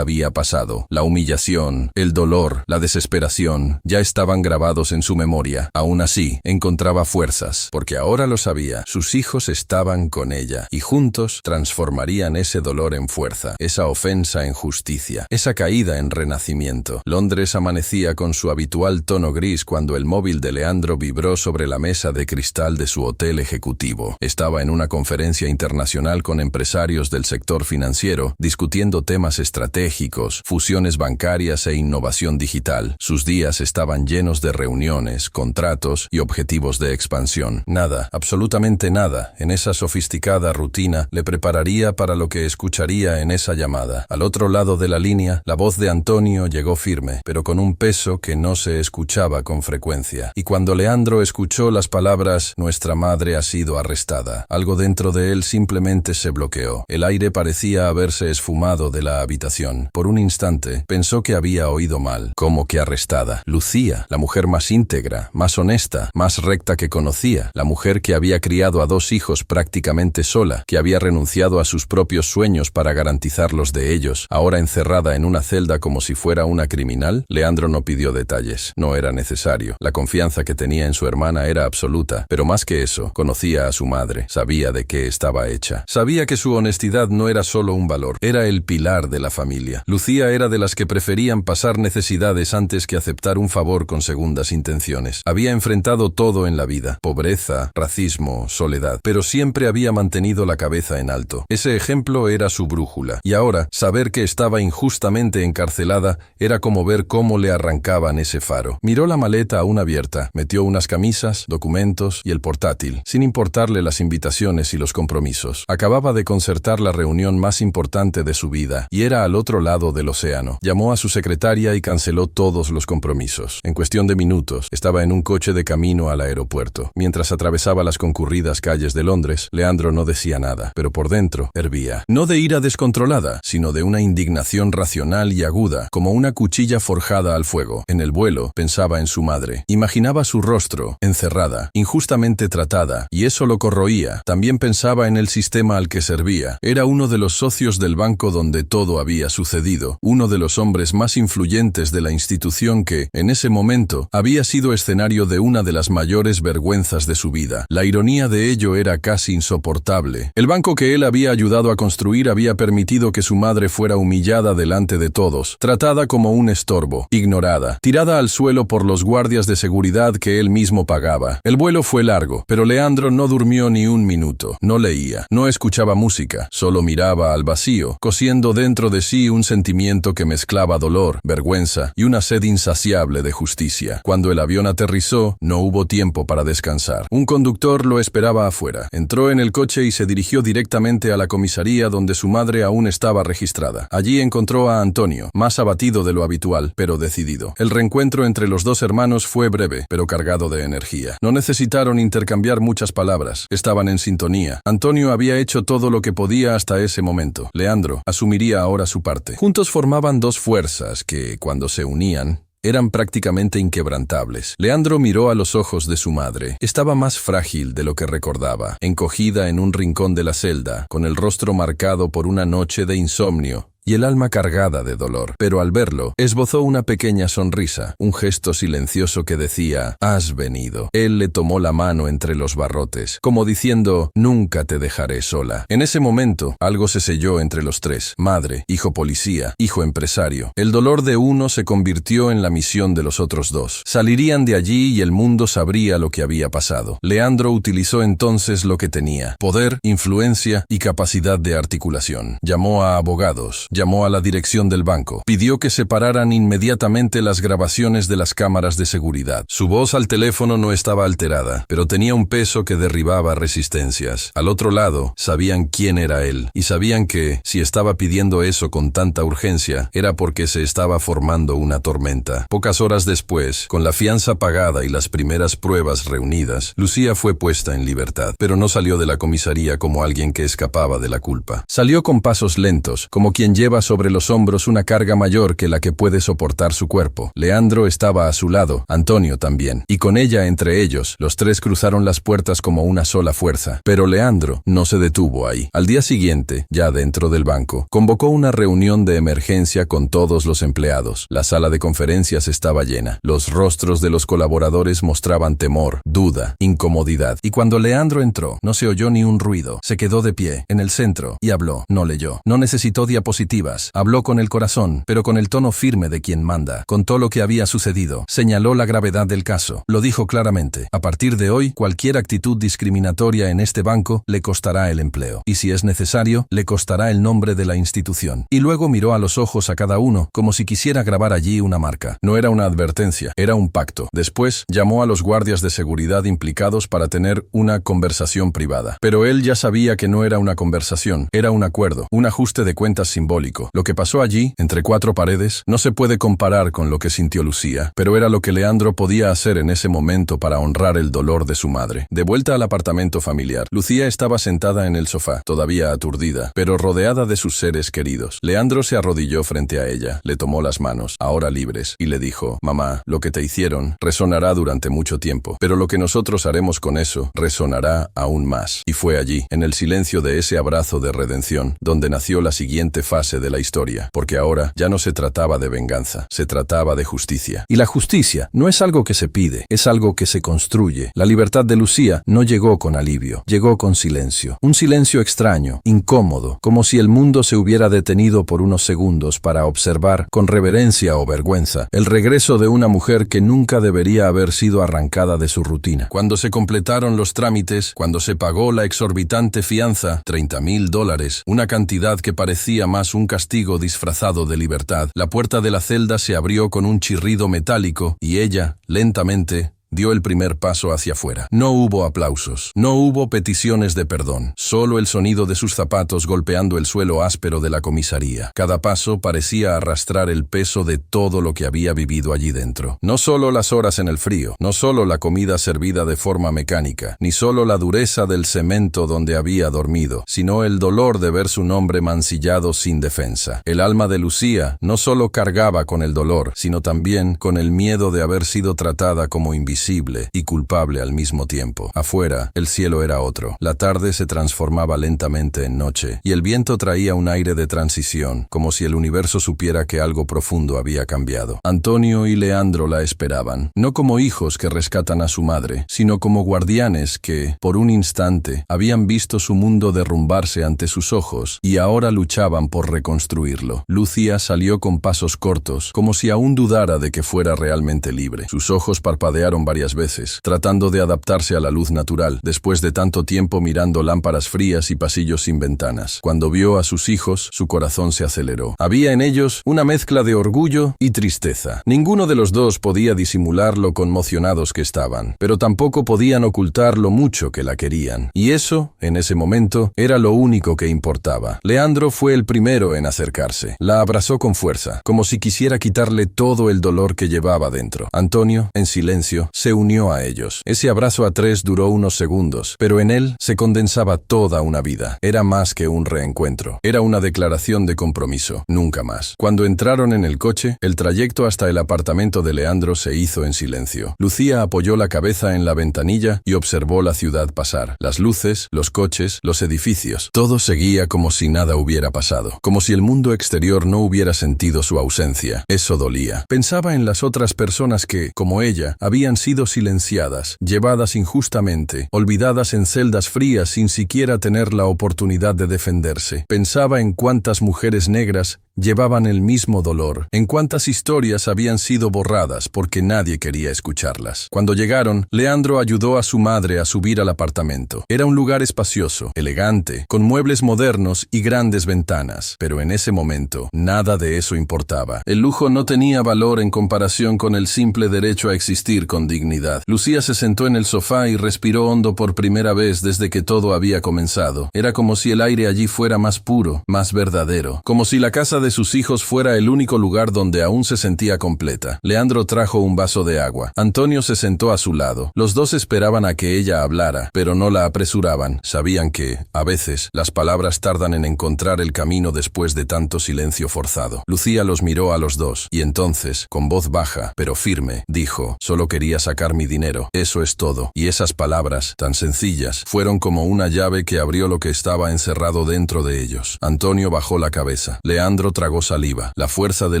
había pasado. La humillación, el dolor, la desesperación, ya estaban grabados en su memoria. Aún así, encontraba fuerzas, porque ahora lo sabía. Sus hijos estaban con ella, y juntos transformarían ese dolor en fuerza, esa ofensa en justicia, esa caída en renacimiento. Londres amanecía con su habitual tono gris cuando el móvil de Leandro vibró sobre la mesa de cristal de su hotel ejecutivo. Estaba en una conferencia internacional con empresarios del sector financiero, discutiendo temas estratégicos, fusiones bancarias e innovación digital. Sus días estaban llenos de reuniones, contratos y objetivos de expansión. Nada, absolutamente nada, en esa sofisticada rutina le prepararía para lo que escucharía en esa llamada. Al otro lado de la línea, la voz de Antonio llegó firme, pero con un peso que no se escuchaba con frecuencia. Y cuando Leandro escuchó las palabras «Nuestra madre ha sido arrestada», algo dentro de él simplemente se bloqueó. El aire parecía haberse esfumado de la habitación. Por un instante, pensó que había oído mal. ¿Cómo que arrestada? Lucía, la mujer más íntegra, más honesta, más recta que conocía, la mujer que había criado a dos hijos prácticamente sola, que había renunciado a sus propios sueños para garantizar los de ellos, ahora encerrada en una celda como si fuera una criminal. Leandro no pidió detalles, no era necesario. La confianza que tenía en su hermana era absoluta, pero más que eso, conocía a su madre, sabía de qué estaba hecha. Sabía que su honestidad no era solo un valor, era el pilar de la familia. Lucía era de las que preferían pasar necesidades antes que aceptar un favor con segundas intenciones. Había enfrentado todo en la vida: pobreza, racismo, soledad, pero siempre había mantenido la cabeza en alto. Ese ejemplo era su brújula, y ahora, saber que estaba injustamente encarcelada era como ver cómo le arrancaban ese faro. Miró la maleta aún abierta, metió unas camisas, documentos y el portátil, sin importarle las invitaciones y los compromisos. Acababa de concertar la reunión más importante de su vida, y era al otro lado del océano. Llamó a su secretaria y canceló todos los compromisos. En cuestión de minutos, estaba en un coche de camino al aeropuerto. Mientras atravesaba las concurridas calles de Londres, Leandro no decía nada, pero por dentro hervía. No de ira descontrolada, sino de una indignación racional y aguda, como una cuchilla forjada al fuego. En el vuelo, pensaba en su madre. Imaginaba su rostro, encerrada, injustamente tratada, y eso lo corroía. También pensaba en el sistema al que servía. Era uno de los socios del banco donde todo había sucedido, uno de los hombres más influyentes de la institución que, en ese momento, había sido escenario de una de las mayores vergüenzas de su vida. La ironía de ello era casi insoportable. El banco que él había ayudado a construir había permitido que su madre fuera humillada delante de todos, tratada como un estorbo, ignorada, tirada al suelo por los guardias de seguridad que él mismo pagaba. El vuelo fue largo, pero Leandro no durmió ni un minuto, no leía, no escuchaba música, solo miraba al vacío, cosiendo dentro de sí un sentimiento que mezclaba dolor, vergüenza y una sed insaciable de justicia. Cuando el avión aterrizó, no hubo tiempo para descansar. Un conductor lo esperaba afuera. Entró en el coche y se dirigió directamente a la comisaría donde su madre aún estaba registrada. Allí encontró a Antonio, más abatido de lo habitual, pero decidido. El reencuentro entre los dos hermanos fue breve, pero cargado de energía. No necesitaron intercambiar muchas palabras. Estaban en sintonía. Antonio había hecho todo lo que podía hasta ese momento. Leandro asumiría ahora su parte. Juntos formaban dos fuerzas que, cuando se unían, eran prácticamente inquebrantables. Leandro miró a los ojos de su madre. Estaba más frágil de lo que recordaba, encogida en un rincón de la celda, con el rostro marcado por una noche de insomnio y el alma cargada de dolor. Pero al verlo, esbozó una pequeña sonrisa, un gesto silencioso que decía, «Has venido». Él le tomó la mano entre los barrotes, como diciendo, «Nunca te dejaré sola». En ese momento, algo se selló entre los tres, madre, hijo policía, hijo empresario. El dolor de uno se convirtió en la misión de los otros dos. Salirían de allí y el mundo sabría lo que había pasado. Leandro utilizó entonces lo que tenía: poder, influencia y capacidad de articulación. Llamó a abogados, llamó a la dirección del banco, pidió que separaran inmediatamente las grabaciones de las cámaras de seguridad. Su voz al teléfono no estaba alterada, pero tenía un peso que derribaba resistencias. Al otro lado, sabían quién era él, y sabían que, si estaba pidiendo eso con tanta urgencia, era porque se estaba formando una tormenta. Pocas horas después, con la fianza pagada y las primeras pruebas reunidas, Lucía fue puesta en libertad, pero no salió de la comisaría como alguien que escapaba de la culpa. Salió con pasos lentos, como quien lleva sobre los hombros una carga mayor que la que puede soportar su cuerpo. Leandro estaba a su lado, Antonio también, y con ella entre ellos, los tres cruzaron las puertas como una sola fuerza. Pero Leandro no se detuvo ahí. Al día siguiente, ya dentro del banco, convocó una reunión de emergencia con todos los empleados. La sala de conferencias estaba llena. Los rostros de los colaboradores mostraban temor, duda, incomodidad. Y cuando Leandro entró, no se oyó ni un ruido. Se quedó de pie, en el centro, y habló. No leyó. No necesitó diapositivas. Habló con el corazón, pero con el tono firme de quien manda. Contó lo que había sucedido. Señaló la gravedad del caso. Lo dijo claramente. A partir de hoy, cualquier actitud discriminatoria en este banco le costará el empleo. Y si es necesario, le costará el nombre de la institución. Y luego miró a los ojos a cada uno, como si quisiera grabar allí una marca. No era una advertencia, era un pacto. Después, llamó a los guardias de seguridad implicados para tener una conversación privada. Pero él ya sabía que no era una conversación, era un acuerdo, un ajuste de cuentas simbólico. Lo que pasó allí, entre cuatro paredes, no se puede comparar con lo que sintió Lucía, pero era lo que Leandro podía hacer en ese momento para honrar el dolor de su madre. De vuelta al apartamento familiar, Lucía estaba sentada en el sofá, todavía aturdida, pero rodeada de sus seres queridos. Leandro se arrodilló frente a ella, le tomó las manos, ahora libres, y le dijo, «Mamá, lo que te hicieron resonará durante mucho tiempo, pero lo que nosotros haremos con eso resonará aún más». Y fue allí, en el silencio de ese abrazo de redención, donde nació la siguiente fase de la historia, porque ahora ya no se trataba de venganza, se trataba de justicia. Y la justicia no es algo que se pide, es algo que se construye. La libertad de Lucía no llegó con alivio, llegó con silencio. Un silencio extraño, incómodo, como si el mundo se hubiera detenido por unos segundos para observar, con reverencia o vergüenza, el regreso de una mujer que nunca debería haber sido arrancada de su rutina. Cuando se completaron los trámites, cuando se pagó la exorbitante fianza, $30,000, una cantidad que parecía más un castigo disfrazado de libertad, la puerta de la celda se abrió con un chirrido metálico y ella, lentamente, dio el primer paso hacia afuera. No hubo aplausos, no hubo peticiones de perdón, solo el sonido de sus zapatos golpeando el suelo áspero de la comisaría. Cada paso parecía arrastrar el peso de todo lo que había vivido allí dentro. No solo las horas en el frío, no solo la comida servida de forma mecánica, ni solo la dureza del cemento donde había dormido, sino el dolor de ver su nombre mancillado sin defensa. El alma de Lucía no solo cargaba con el dolor, sino también con el miedo de haber sido tratada como invisible y culpable al mismo tiempo. Afuera, el cielo era otro. La tarde se transformaba lentamente en noche, y el viento traía un aire de transición, como si el universo supiera que algo profundo había cambiado. Antonio y Leandro la esperaban, no como hijos que rescatan a su madre, sino como guardianes que, por un instante, habían visto su mundo derrumbarse ante sus ojos, y ahora luchaban por reconstruirlo. Lucía salió con pasos cortos, como si aún dudara de que fuera realmente libre. Sus ojos parpadearon varias veces, tratando de adaptarse a la luz natural, después de tanto tiempo mirando lámparas frías y pasillos sin ventanas. Cuando vio a sus hijos, su corazón se aceleró. Había en ellos una mezcla de orgullo y tristeza. Ninguno de los dos podía disimular lo conmocionados que estaban, pero tampoco podían ocultar lo mucho que la querían. Y eso, en ese momento, era lo único que importaba. Leandro fue el primero en acercarse. La abrazó con fuerza, como si quisiera quitarle todo el dolor que llevaba dentro. Antonio, en silencio, se unió a ellos. Ese abrazo a tres duró unos segundos, pero en él se condensaba toda una vida. Era más que un reencuentro. Era una declaración de compromiso. Nunca más. Cuando entraron en el coche, el trayecto hasta el apartamento de Leandro se hizo en silencio. Lucía apoyó la cabeza en la ventanilla y observó la ciudad pasar. Las luces, los coches, los edificios. Todo seguía como si nada hubiera pasado. Como si el mundo exterior no hubiera sentido su ausencia. Eso dolía. Pensaba en las otras personas que, como ella, habían sido silenciadas, llevadas injustamente, olvidadas en celdas frías sin siquiera tener la oportunidad de defenderse. Pensaba en cuántas mujeres negras llevaban el mismo dolor, en cuántas historias habían sido borradas porque nadie quería escucharlas. Cuando llegaron, Leandro ayudó a su madre a subir al apartamento. Era un lugar espacioso, elegante, con muebles modernos y grandes ventanas, pero en ese momento, nada de eso importaba. El lujo no tenía valor en comparación con el simple derecho a existir con dignidad. Lucía se sentó en el sofá y respiró hondo por primera vez desde que todo había comenzado. Era como si el aire allí fuera más puro, más verdadero, como si la casa de sus hijos fuera el único lugar donde aún se sentía completa. Leandro trajo un vaso de agua. Antonio se sentó a su lado. Los dos esperaban a que ella hablara, pero no la apresuraban. Sabían que, a veces, las palabras tardan en encontrar el camino después de tanto silencio forzado. Lucía los miró a los dos, y entonces, con voz baja, pero firme, dijo: «Solo quería sacar mi dinero. Eso es todo». Y esas palabras, tan sencillas, fueron como una llave que abrió lo que estaba encerrado dentro de ellos. Antonio bajó la cabeza. Leandro tragó saliva. La fuerza de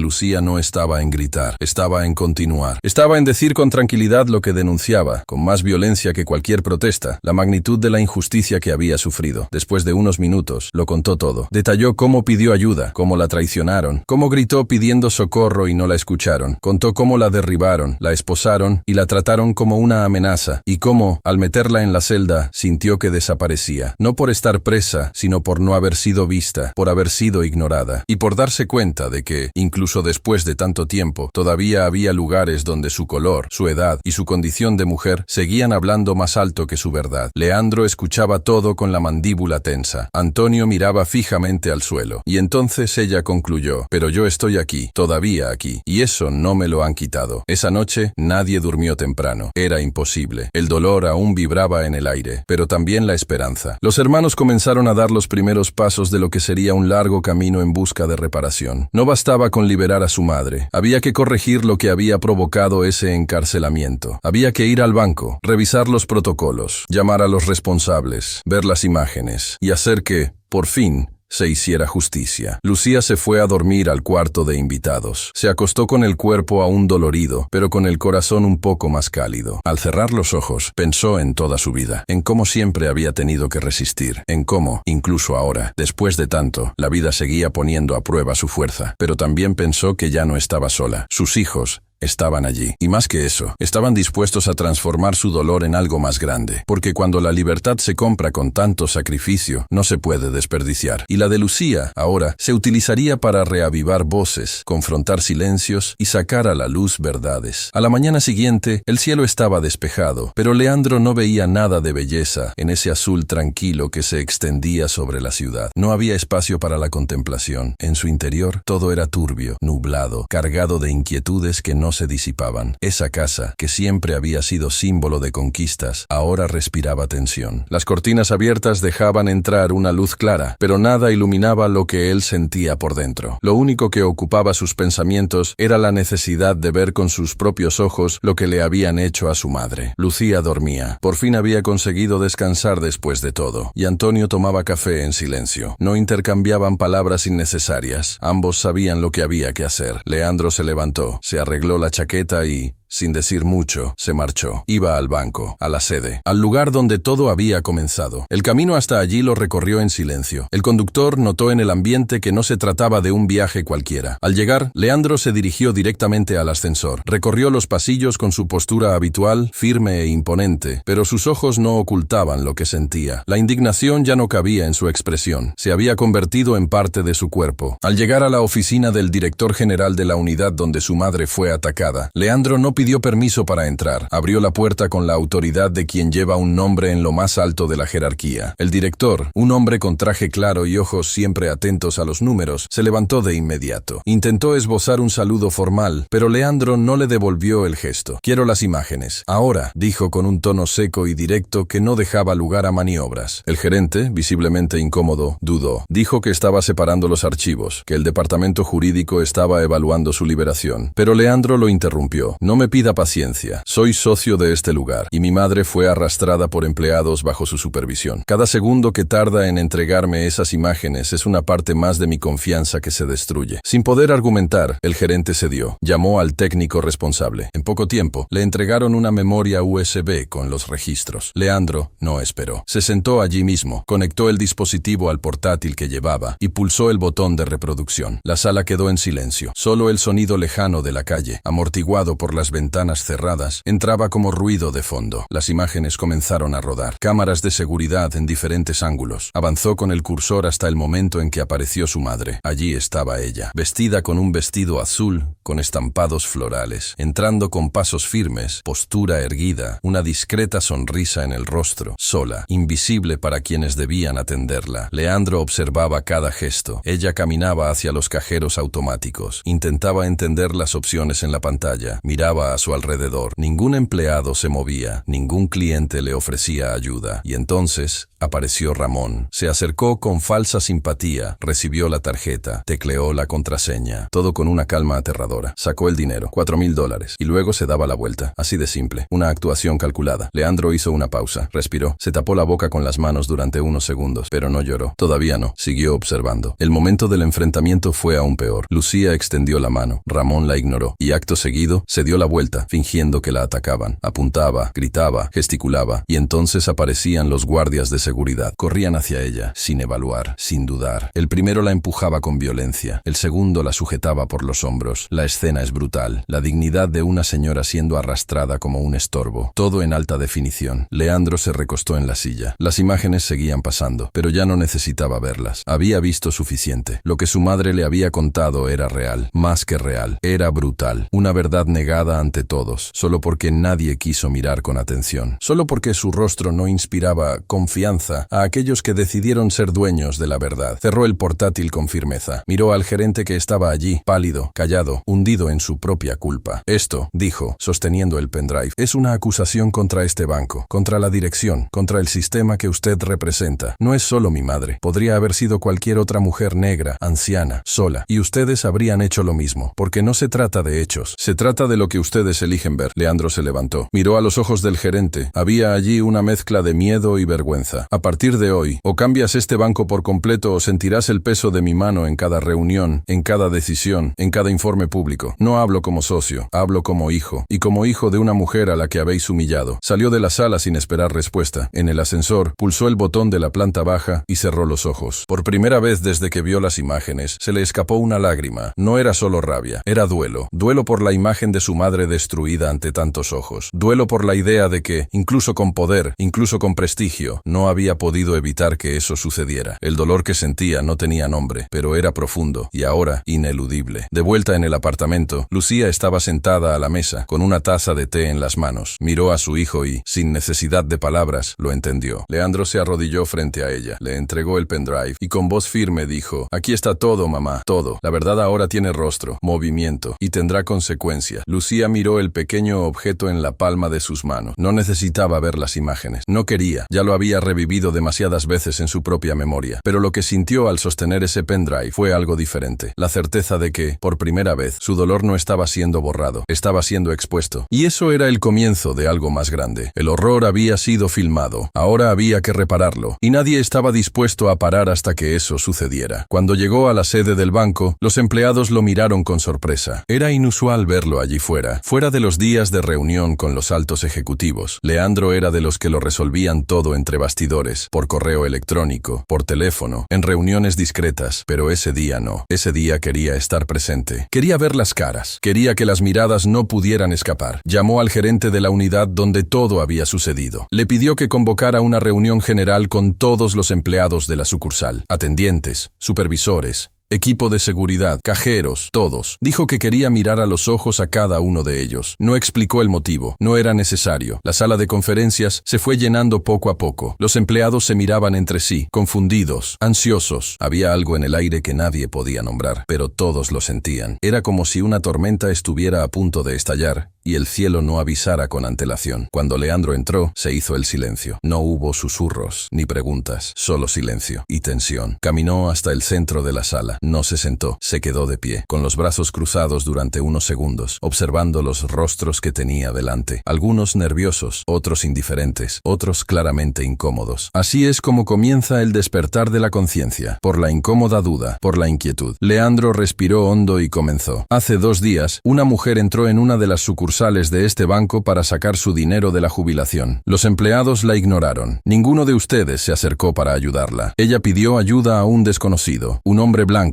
Lucía no estaba en gritar, estaba en continuar. Estaba en decir con tranquilidad lo que denunciaba, con más violencia que cualquier protesta, la magnitud de la injusticia que había sufrido. Después de unos minutos, lo contó todo. Detalló cómo pidió ayuda, cómo la traicionaron, cómo gritó pidiendo socorro y no la escucharon. Contó cómo la derribaron, la esposaron y la trataron como una amenaza, y cómo, al meterla en la celda, sintió que desaparecía. No por estar presa, sino por no haber sido vista, por haber sido ignorada, y por darse cuenta de que, incluso después de tanto tiempo, todavía había lugares donde su color, su edad y su condición de mujer seguían hablando más alto que su verdad. Leandro escuchaba todo con la mandíbula tensa. Antonio miraba fijamente al suelo. Y entonces ella concluyó: «Pero yo estoy aquí, todavía aquí, y eso no me lo han quitado». Esa noche, nadie durmió temprano. Era imposible. El dolor aún vibraba en el aire, pero también la esperanza. Los hermanos comenzaron a dar los primeros pasos de lo que sería un largo camino en busca de reparación. No bastaba con liberar a su madre. Había que corregir lo que había provocado ese encarcelamiento. Había que ir al banco, revisar los protocolos, llamar a los responsables, ver las imágenes y hacer que, por fin, se hiciera justicia. Lucía se fue a dormir al cuarto de invitados. Se acostó con el cuerpo aún dolorido, pero con el corazón un poco más cálido. Al cerrar los ojos, pensó en toda su vida, en cómo siempre había tenido que resistir, en cómo, incluso ahora, después de tanto, la vida seguía poniendo a prueba su fuerza. Pero también pensó que ya no estaba sola. Sus hijos estaban allí. Y más que eso, estaban dispuestos a transformar su dolor en algo más grande. Porque cuando la libertad se compra con tanto sacrificio, no se puede desperdiciar. Y la de Lucía, ahora, se utilizaría para reavivar voces, confrontar silencios y sacar a la luz verdades. A la mañana siguiente, el cielo estaba despejado, pero Leandro no veía nada de belleza en ese azul tranquilo que se extendía sobre la ciudad. No había espacio para la contemplación. En su interior, todo era turbio, nublado, cargado de inquietudes que no se disipaban. Esa casa, que siempre había sido símbolo de conquistas, ahora respiraba tensión. Las cortinas abiertas dejaban entrar una luz clara, pero nada iluminaba lo que él sentía por dentro. Lo único que ocupaba sus pensamientos era la necesidad de ver con sus propios ojos lo que le habían hecho a su madre. Lucía dormía. Por fin había conseguido descansar después de todo, y Antonio tomaba café en silencio. No intercambiaban palabras innecesarias. Ambos sabían lo que había que hacer. Leandro se levantó, se arregló la chaqueta y, sin decir mucho, se marchó. Iba al banco, a la sede, al lugar donde todo había comenzado. El camino hasta allí lo recorrió en silencio. El conductor notó en el ambiente que no se trataba de un viaje cualquiera. Al llegar, Leandro se dirigió directamente al ascensor. Recorrió los pasillos con su postura habitual, firme e imponente, pero sus ojos no ocultaban lo que sentía. La indignación ya no cabía en su expresión. Se había convertido en parte de su cuerpo. Al llegar a la oficina del director general de la unidad donde su madre fue atacada, Leandro no pidió permiso para entrar. Abrió la puerta con la autoridad de quien lleva un nombre en lo más alto de la jerarquía. El director, un hombre con traje claro y ojos siempre atentos a los números, se levantó de inmediato. Intentó esbozar un saludo formal, pero Leandro no le devolvió el gesto. «Quiero las imágenes. Ahora», dijo con un tono seco y directo que no dejaba lugar a maniobras. El gerente, visiblemente incómodo, dudó. Dijo que estaba separando los archivos, que el departamento jurídico estaba evaluando su liberación. Pero Leandro lo interrumpió. «No me pida paciencia. Soy socio de este lugar, y mi madre fue arrastrada por empleados bajo su supervisión. Cada segundo que tarda en entregarme esas imágenes es una parte más de mi confianza que se destruye». Sin poder argumentar, el gerente cedió. Llamó al técnico responsable. En poco tiempo, le entregaron una memoria USB con los registros. Leandro no esperó. Se sentó allí mismo, conectó el dispositivo al portátil que llevaba y pulsó el botón de reproducción. La sala quedó en silencio. Solo el sonido lejano de la calle, amortiguado por las ventanas cerradas, entraba como ruido de fondo. Las imágenes comenzaron a rodar. Cámaras de seguridad en diferentes ángulos. Avanzó con el cursor hasta el momento en que apareció su madre. Allí estaba ella, vestida con un vestido azul con estampados florales, entrando con pasos firmes, postura erguida, una discreta sonrisa en el rostro, sola, invisible para quienes debían atenderla. Leandro observaba cada gesto. Ella caminaba hacia los cajeros automáticos, intentaba entender las opciones en la pantalla, miraba a su alrededor. Ningún empleado se movía, ningún cliente le ofrecía ayuda. Y entonces apareció Ramón. Se acercó con falsa simpatía, recibió la tarjeta, tecleó la contraseña, todo con una calma aterradora. Sacó el dinero, $4,000, y luego se daba la vuelta. Así de simple, una actuación calculada. Leandro hizo una pausa, respiró, se tapó la boca con las manos durante unos segundos, pero no lloró. Todavía no, siguió observando. El momento del enfrentamiento fue aún peor. Lucía extendió la mano, Ramón la ignoró, y acto seguido se dio la vuelta, fingiendo que la atacaban. Apuntaba, gritaba, gesticulaba, y entonces aparecían los guardias de seguridad. Corrían hacia ella, sin evaluar, sin dudar. El primero la empujaba con violencia, el segundo la sujetaba por los hombros. La escena es brutal, la dignidad de una señora siendo arrastrada como un estorbo. Todo en alta definición. Leandro se recostó en la silla. Las imágenes seguían pasando, pero ya no necesitaba verlas. Había visto suficiente. Lo que su madre le había contado era real, más que real. Era brutal, una verdad negada ante todos, solo porque nadie quiso mirar con atención, solo porque su rostro no inspiraba confianza a aquellos que decidieron ser dueños de la verdad. Cerró el portátil con firmeza. Miró al gerente que estaba allí, pálido, callado, hundido en su propia culpa. «Esto», dijo, sosteniendo el pendrive, «es una acusación contra este banco, contra la dirección, contra el sistema que usted representa. No es solo mi madre. Podría haber sido cualquier otra mujer negra, anciana, sola, y ustedes habrían hecho lo mismo, porque no se trata de hechos. Se trata de lo que ustedes eligen ver». Leandro se levantó. Miró a los ojos del gerente. Había allí una mezcla de miedo y vergüenza. «A partir de hoy, o cambias este banco por completo o sentirás el peso de mi mano en cada reunión, en cada decisión, en cada informe público. No hablo como socio, hablo como hijo, y como hijo de una mujer a la que habéis humillado». Salió de la sala sin esperar respuesta. En el ascensor, pulsó el botón de la planta baja y cerró los ojos. Por primera vez desde que vio las imágenes, se le escapó una lágrima. No era solo rabia, era duelo. Duelo por la imagen de su madre destruida ante tantos ojos. Duelo por la idea de que, incluso con poder, incluso con prestigio, no había podido evitar que eso sucediera. El dolor que sentía no tenía nombre, pero era profundo y ahora ineludible. De vuelta en el apartamento, Lucía estaba sentada a la mesa, con una taza de té en las manos. Miró a su hijo y, sin necesidad de palabras, lo entendió. Leandro se arrodilló frente a ella, le entregó el pendrive y con voz firme dijo: «Aquí está todo, mamá, todo. La verdad ahora tiene rostro, movimiento y tendrá consecuencia». Lucía miró el pequeño objeto en la palma de sus manos. No necesitaba ver las imágenes. No quería. Ya lo había revivido demasiadas veces en su propia memoria. Pero lo que sintió al sostener ese pendrive fue algo diferente. La certeza de que, por primera vez, su dolor no estaba siendo borrado, estaba siendo expuesto. Y eso era el comienzo de algo más grande. El horror había sido filmado. Ahora había que repararlo. Y nadie estaba dispuesto a parar hasta que eso sucediera. Cuando llegó a la sede del banco, los empleados lo miraron con sorpresa. Era inusual verlo allí fuera de los días de reunión con los altos ejecutivos. Leandro era de los que lo resolvían todo entre bastidores, por correo electrónico, por teléfono, en reuniones discretas, pero ese día no. Ese día quería estar presente. Quería ver las caras. Quería que las miradas no pudieran escapar. Llamó al gerente de la unidad donde todo había sucedido. Le pidió que convocara una reunión general con todos los empleados de la sucursal, atendientes, supervisores, Equipo de seguridad, cajeros, todos. Dijo que quería mirar a los ojos a cada uno de ellos. No explicó el motivo. No era necesario. La sala de conferencias se fue llenando poco a poco. Los empleados se miraban entre sí, confundidos, ansiosos. Había algo en el aire que nadie podía nombrar, pero todos lo sentían. Era como si una tormenta estuviera a punto de estallar y el cielo no avisara con antelación. Cuando Leandro entró, se hizo el silencio. No hubo susurros ni preguntas, solo silencio y tensión. Caminó hasta el centro de la sala. No se sentó, se quedó de pie, con los brazos cruzados durante unos segundos, observando los rostros que tenía delante. Algunos nerviosos, otros indiferentes, otros claramente incómodos. Así es como comienza el despertar de la conciencia, por la incómoda duda, por la inquietud. Leandro respiró hondo y comenzó. Hace 2 días, una mujer entró en una de las sucursales de este banco para sacar su dinero de la jubilación. Los empleados la ignoraron. Ninguno de ustedes se acercó para ayudarla. Ella pidió ayuda a un desconocido, un hombre blanco,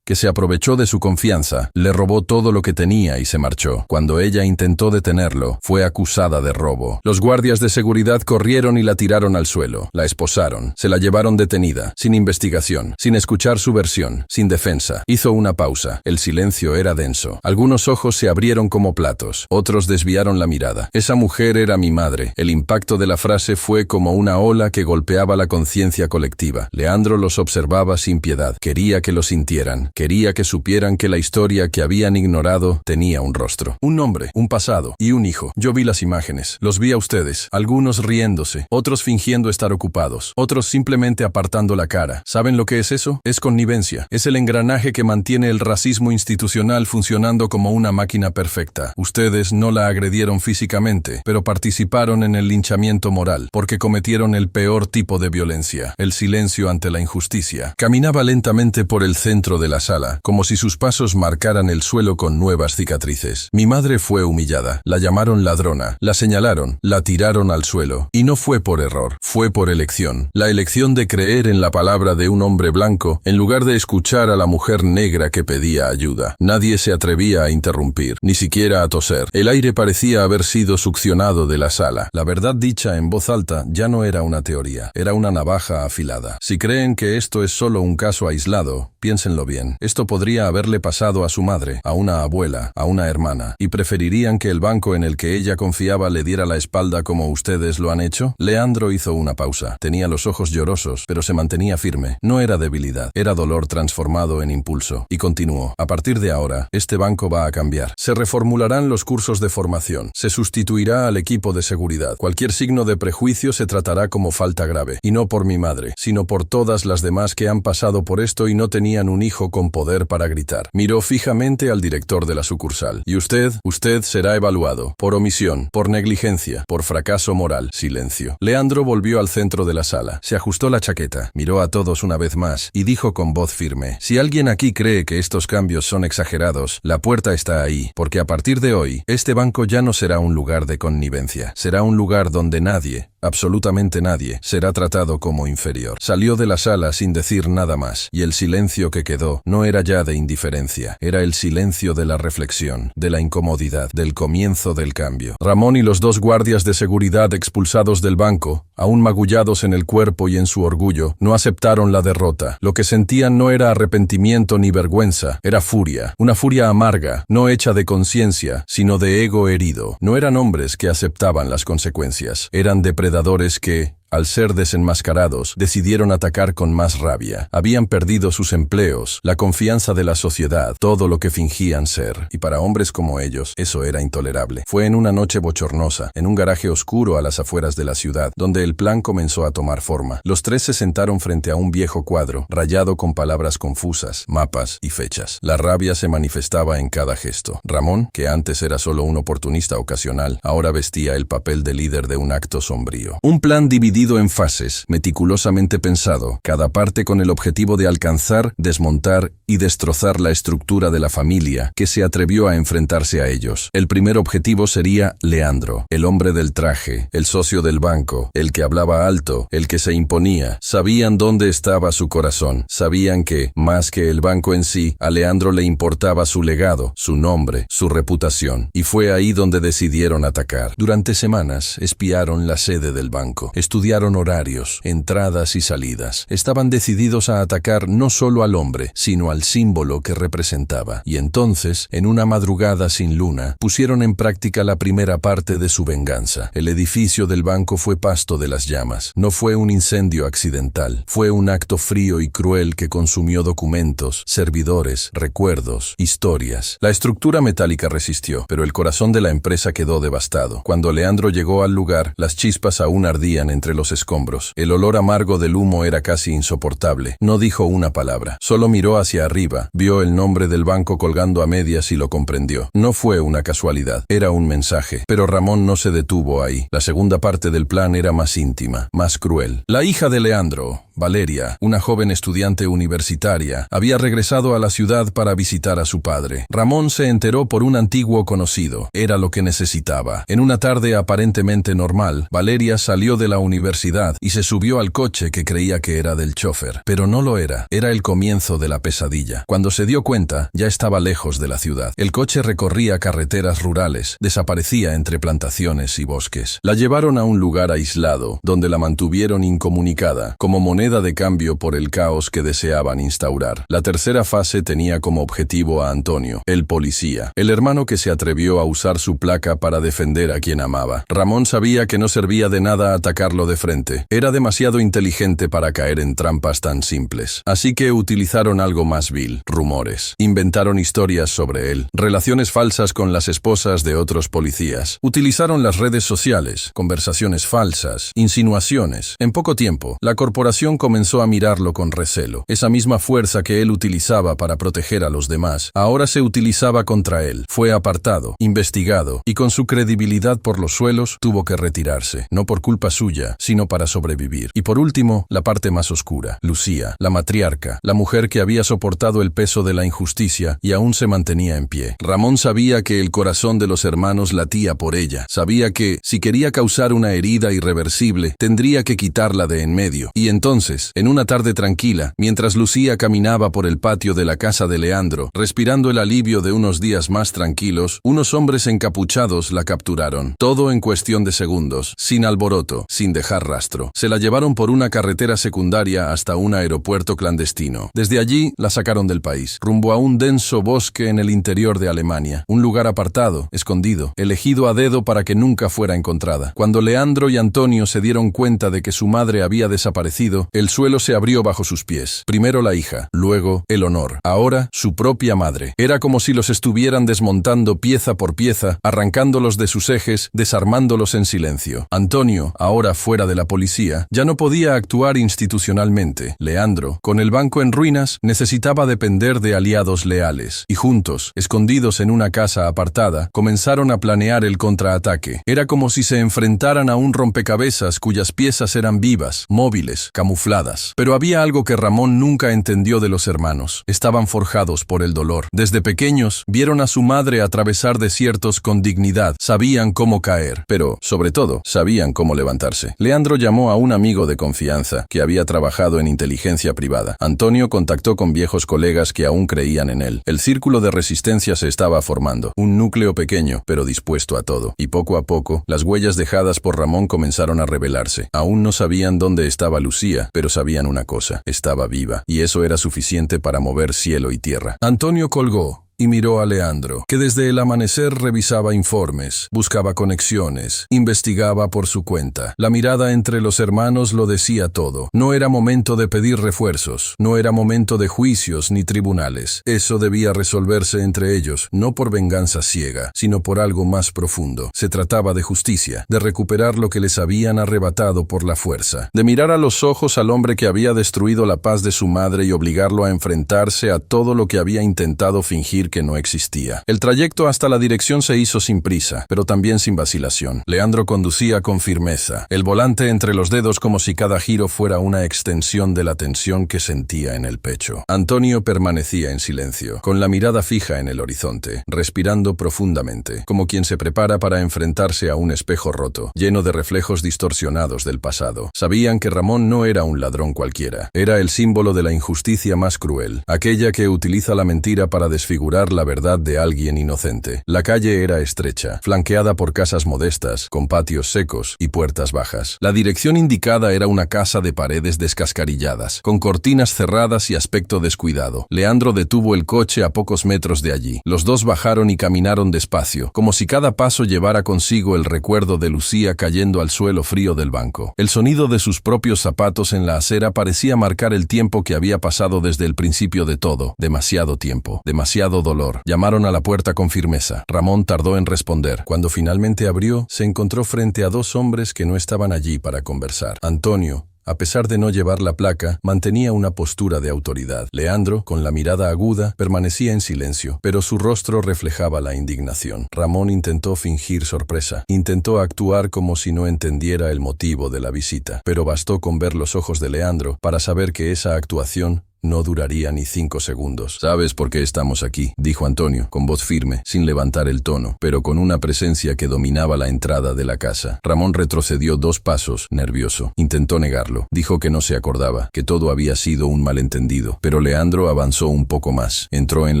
que se aprovechó de su confianza, le robó todo lo que tenía y se marchó. Cuando ella intentó detenerlo, fue acusada de robo. Los guardias de seguridad corrieron y la tiraron al suelo. La esposaron. Se la llevaron detenida, sin investigación, sin escuchar su versión, sin defensa. Hizo una pausa. El silencio era denso. Algunos ojos se abrieron como platos. Otros desviaron la mirada. Esa mujer era mi madre. El impacto de la frase fue como una ola que golpeaba la conciencia colectiva. Leandro los observaba sin piedad. Quería que lo sintieran. Quería que supieran que la historia que habían ignorado tenía un rostro, un nombre, un pasado y un hijo. Yo vi las imágenes, los vi a ustedes, algunos riéndose, otros fingiendo estar ocupados, otros simplemente apartando la cara. ¿Saben lo que es eso? Es connivencia. Es el engranaje que mantiene el racismo institucional funcionando como una máquina perfecta. Ustedes no la agredieron físicamente, pero participaron en el linchamiento moral, porque cometieron el peor tipo de violencia, el silencio ante la injusticia. Caminaba lentamente por el centro de la sala, como si sus pasos marcaran el suelo con nuevas cicatrices. Mi madre fue humillada, la llamaron ladrona, la señalaron, la tiraron al suelo. Y no fue por error, fue por elección. La elección de creer en la palabra de un hombre blanco, en lugar de escuchar a la mujer negra que pedía ayuda. Nadie se atrevía a interrumpir, ni siquiera a toser. El aire parecía haber sido succionado de la sala. La verdad dicha en voz alta ya no era una teoría, era una navaja afilada. Si creen que esto es solo un caso aislado, piénsenlo bien. Esto podría haberle pasado a su madre, a una abuela, a una hermana, y preferirían que el banco en el que ella confiaba le diera la espalda como ustedes lo han hecho. Leandro hizo una pausa. Tenía los ojos llorosos, pero se mantenía firme. No era debilidad, era dolor transformado en impulso. Y continuó. A partir de ahora, este banco va a cambiar. Se reformularán los cursos de formación. Se sustituirá al equipo de seguridad. Cualquier signo de prejuicio se tratará como falta grave. Y no por mi madre, sino por todas las demás que han pasado por esto y no tenían un hijo con poder para gritar. Miró fijamente al director de la sucursal. Y usted será evaluado. Por omisión, por negligencia, por fracaso moral. Silencio. Leandro volvió al centro de la sala. Se ajustó la chaqueta. Miró a todos una vez más y dijo con voz firme: si alguien aquí cree que estos cambios son exagerados, la puerta está ahí, porque a partir de hoy, este banco ya no será un lugar de connivencia. Será un lugar donde nadie, absolutamente nadie, será tratado como inferior. Salió de la sala sin decir nada más, y el silencio que quedó no era ya de indiferencia, era el silencio de la reflexión, de la incomodidad, del comienzo del cambio. Ramón y los 2 guardias de seguridad expulsados del banco, aún magullados en el cuerpo y en su orgullo, no aceptaron la derrota. Lo que sentían no era arrepentimiento ni vergüenza, era furia, una furia amarga, no hecha de conciencia, sino de ego herido. No eran hombres que aceptaban las consecuencias, eran depredadores que, al ser desenmascarados, decidieron atacar con más rabia. Habían perdido sus empleos, la confianza de la sociedad, todo lo que fingían ser. Y para hombres como ellos, eso era intolerable. Fue en una noche bochornosa, en un garaje oscuro a las afueras de la ciudad, donde el plan comenzó a tomar forma. Los 3 se sentaron frente a un viejo cuadro, rayado con palabras confusas, mapas y fechas. La rabia se manifestaba en cada gesto. Ramón, que antes era solo un oportunista ocasional, ahora vestía el papel de líder de un acto sombrío. Un plan dividido en fases, meticulosamente pensado, cada parte con el objetivo de alcanzar, desmontar y destrozar la estructura de la familia que se atrevió a enfrentarse a ellos. El primer objetivo sería Leandro, el hombre del traje, el socio del banco, el que hablaba alto, el que se imponía. Sabían dónde estaba su corazón, sabían que, más que el banco en sí, a Leandro le importaba su legado, su nombre, su reputación, y fue ahí donde decidieron atacar. Durante semanas espiaron la sede del banco, estudiaron estudiaron horarios, entradas y salidas. Estaban decididos a atacar no solo al hombre, sino al símbolo que representaba. Y entonces, en una madrugada sin luna, pusieron en práctica la primera parte de su venganza. El edificio del banco fue pasto de las llamas. No fue un incendio accidental. Fue un acto frío y cruel que consumió documentos, servidores, recuerdos, historias. La estructura metálica resistió, pero el corazón de la empresa quedó devastado. Cuando Leandro llegó al lugar, las chispas aún ardían entre los escombros. El olor amargo del humo era casi insoportable. No dijo una palabra. Solo miró hacia arriba, vio el nombre del banco colgando a medias y lo comprendió. No fue una casualidad, era un mensaje. Pero Ramón no se detuvo ahí. La segunda parte del plan era más íntima, más cruel. La hija de Leandro, Valeria, una joven estudiante universitaria, había regresado a la ciudad para visitar a su padre. Ramón se enteró por un antiguo conocido. Era lo que necesitaba. En una tarde aparentemente normal, Valeria salió de la universidad y se subió al coche que creía que era del chofer. Pero no lo era. Era el comienzo de la pesadilla. Cuando se dio cuenta, ya estaba lejos de la ciudad. El coche recorría carreteras rurales, desaparecía entre plantaciones y bosques. La llevaron a un lugar aislado, donde la mantuvieron incomunicada, como moneda de cambio por el caos que deseaban instaurar. La tercera fase tenía como objetivo a Antonio, el policía, el hermano que se atrevió a usar su placa para defender a quien amaba. Ramón sabía que no servía de nada atacarlo de frente. Era demasiado inteligente para caer en trampas tan simples. Así que utilizaron algo más vil: rumores. Inventaron historias sobre él, relaciones falsas con las esposas de otros policías. Utilizaron las redes sociales, conversaciones falsas, insinuaciones. En poco tiempo, la corporación comenzó a mirarlo con recelo. Esa misma fuerza que él utilizaba para proteger a los demás, ahora se utilizaba contra él. Fue apartado, investigado, y con su credibilidad por los suelos, tuvo que retirarse. No por culpa suya, sino para sobrevivir. Y por último, la parte más oscura. Lucía, la matriarca, la mujer que había soportado el peso de la injusticia y aún se mantenía en pie. Ramón sabía que el corazón de los hermanos latía por ella. Sabía que, si quería causar una herida irreversible, tendría que quitarla de en medio. Y entonces, en una tarde tranquila, mientras Lucía caminaba por el patio de la casa de Leandro, respirando el alivio de unos días más tranquilos, unos hombres encapuchados la capturaron. Todo en cuestión de segundos, sin alboroto, sin dejar rastro. Se la llevaron por una carretera secundaria hasta un aeropuerto clandestino. Desde allí la sacaron del país, rumbo a un denso bosque en el interior de Alemania, un lugar apartado, escondido, elegido a dedo para que nunca fuera encontrada. Cuando Leandro y Antonio se dieron cuenta de que su madre había desaparecido, el suelo se abrió bajo sus pies. Primero la hija, luego el honor, ahora su propia madre. Era como si los estuvieran desmontando pieza por pieza, arrancándolos de sus ejes, desarmándolos en silencio. Antonio, ahora fuera de la policía, ya no podía actuar institucionalmente. Leandro, con el banco en ruinas, necesitaba depender de aliados leales. Y juntos, escondidos en una casa apartada, comenzaron a planear el contraataque. Era como si se enfrentaran a un rompecabezas cuyas piezas eran vivas, móviles, camufladas. Pero había algo que Ramón nunca entendió de los hermanos. Estaban forjados por el dolor. Desde pequeños, vieron a su madre atravesar desiertos con dignidad. Sabían cómo caer, pero, sobre todo, sabían cómo levantarse. Leandro llamó a un amigo de confianza que había trabajado en inteligencia privada. Antonio contactó con viejos colegas que aún creían en él. El círculo de resistencia se estaba formando. Un núcleo pequeño, pero dispuesto a todo. Y poco a poco, las huellas dejadas por Ramón comenzaron a revelarse. Aún no sabían dónde estaba Lucía, pero sabían una cosa: estaba viva, y eso era suficiente para mover cielo y tierra. Antonio colgó y miró a Leandro, que desde el amanecer revisaba informes, buscaba conexiones, investigaba por su cuenta. La mirada entre los hermanos lo decía todo. No era momento de pedir refuerzos, no era momento de juicios ni tribunales. Eso debía resolverse entre ellos, no por venganza ciega, sino por algo más profundo. Se trataba de justicia, de recuperar lo que les habían arrebatado por la fuerza, de mirar a los ojos al hombre que había destruido la paz de su madre y obligarlo a enfrentarse a todo lo que había intentado fingir que no existía. El trayecto hasta la dirección se hizo sin prisa, pero también sin vacilación. Leandro conducía con firmeza, el volante entre los dedos como si cada giro fuera una extensión de la tensión que sentía en el pecho. Antonio permanecía en silencio, con la mirada fija en el horizonte, respirando profundamente, como quien se prepara para enfrentarse a un espejo roto, lleno de reflejos distorsionados del pasado. Sabían que Ramón no era un ladrón cualquiera, era el símbolo de la injusticia más cruel, aquella que utiliza la mentira para desfigurar ocultar la verdad de alguien inocente. La calle era estrecha, flanqueada por casas modestas, con patios secos y puertas bajas. La dirección indicada era una casa de paredes descascarilladas, con cortinas cerradas y aspecto descuidado. Leandro detuvo el coche a pocos metros de allí. Los dos bajaron y caminaron despacio, como si cada paso llevara consigo el recuerdo de Lucía cayendo al suelo frío del banco. El sonido de sus propios zapatos en la acera parecía marcar el tiempo que había pasado desde el principio de todo. Demasiado tiempo, demasiado dolor. Llamaron a la puerta con firmeza. Ramón tardó en responder. Cuando finalmente abrió, se encontró frente a dos hombres que no estaban allí para conversar. Antonio, a pesar de no llevar la placa, mantenía una postura de autoridad. Leandro, con la mirada aguda, permanecía en silencio, pero su rostro reflejaba la indignación. Ramón intentó fingir sorpresa. Intentó actuar como si no entendiera el motivo de la visita, pero bastó con ver los ojos de Leandro para saber que esa actuación no duraría ni 5 segundos. «¿Sabes por qué estamos aquí?», dijo Antonio, con voz firme, sin levantar el tono, pero con una presencia que dominaba la entrada de la casa. Ramón retrocedió 2 pasos, nervioso. Intentó negarlo. Dijo que no se acordaba, que todo había sido un malentendido. Pero Leandro avanzó un poco más. Entró en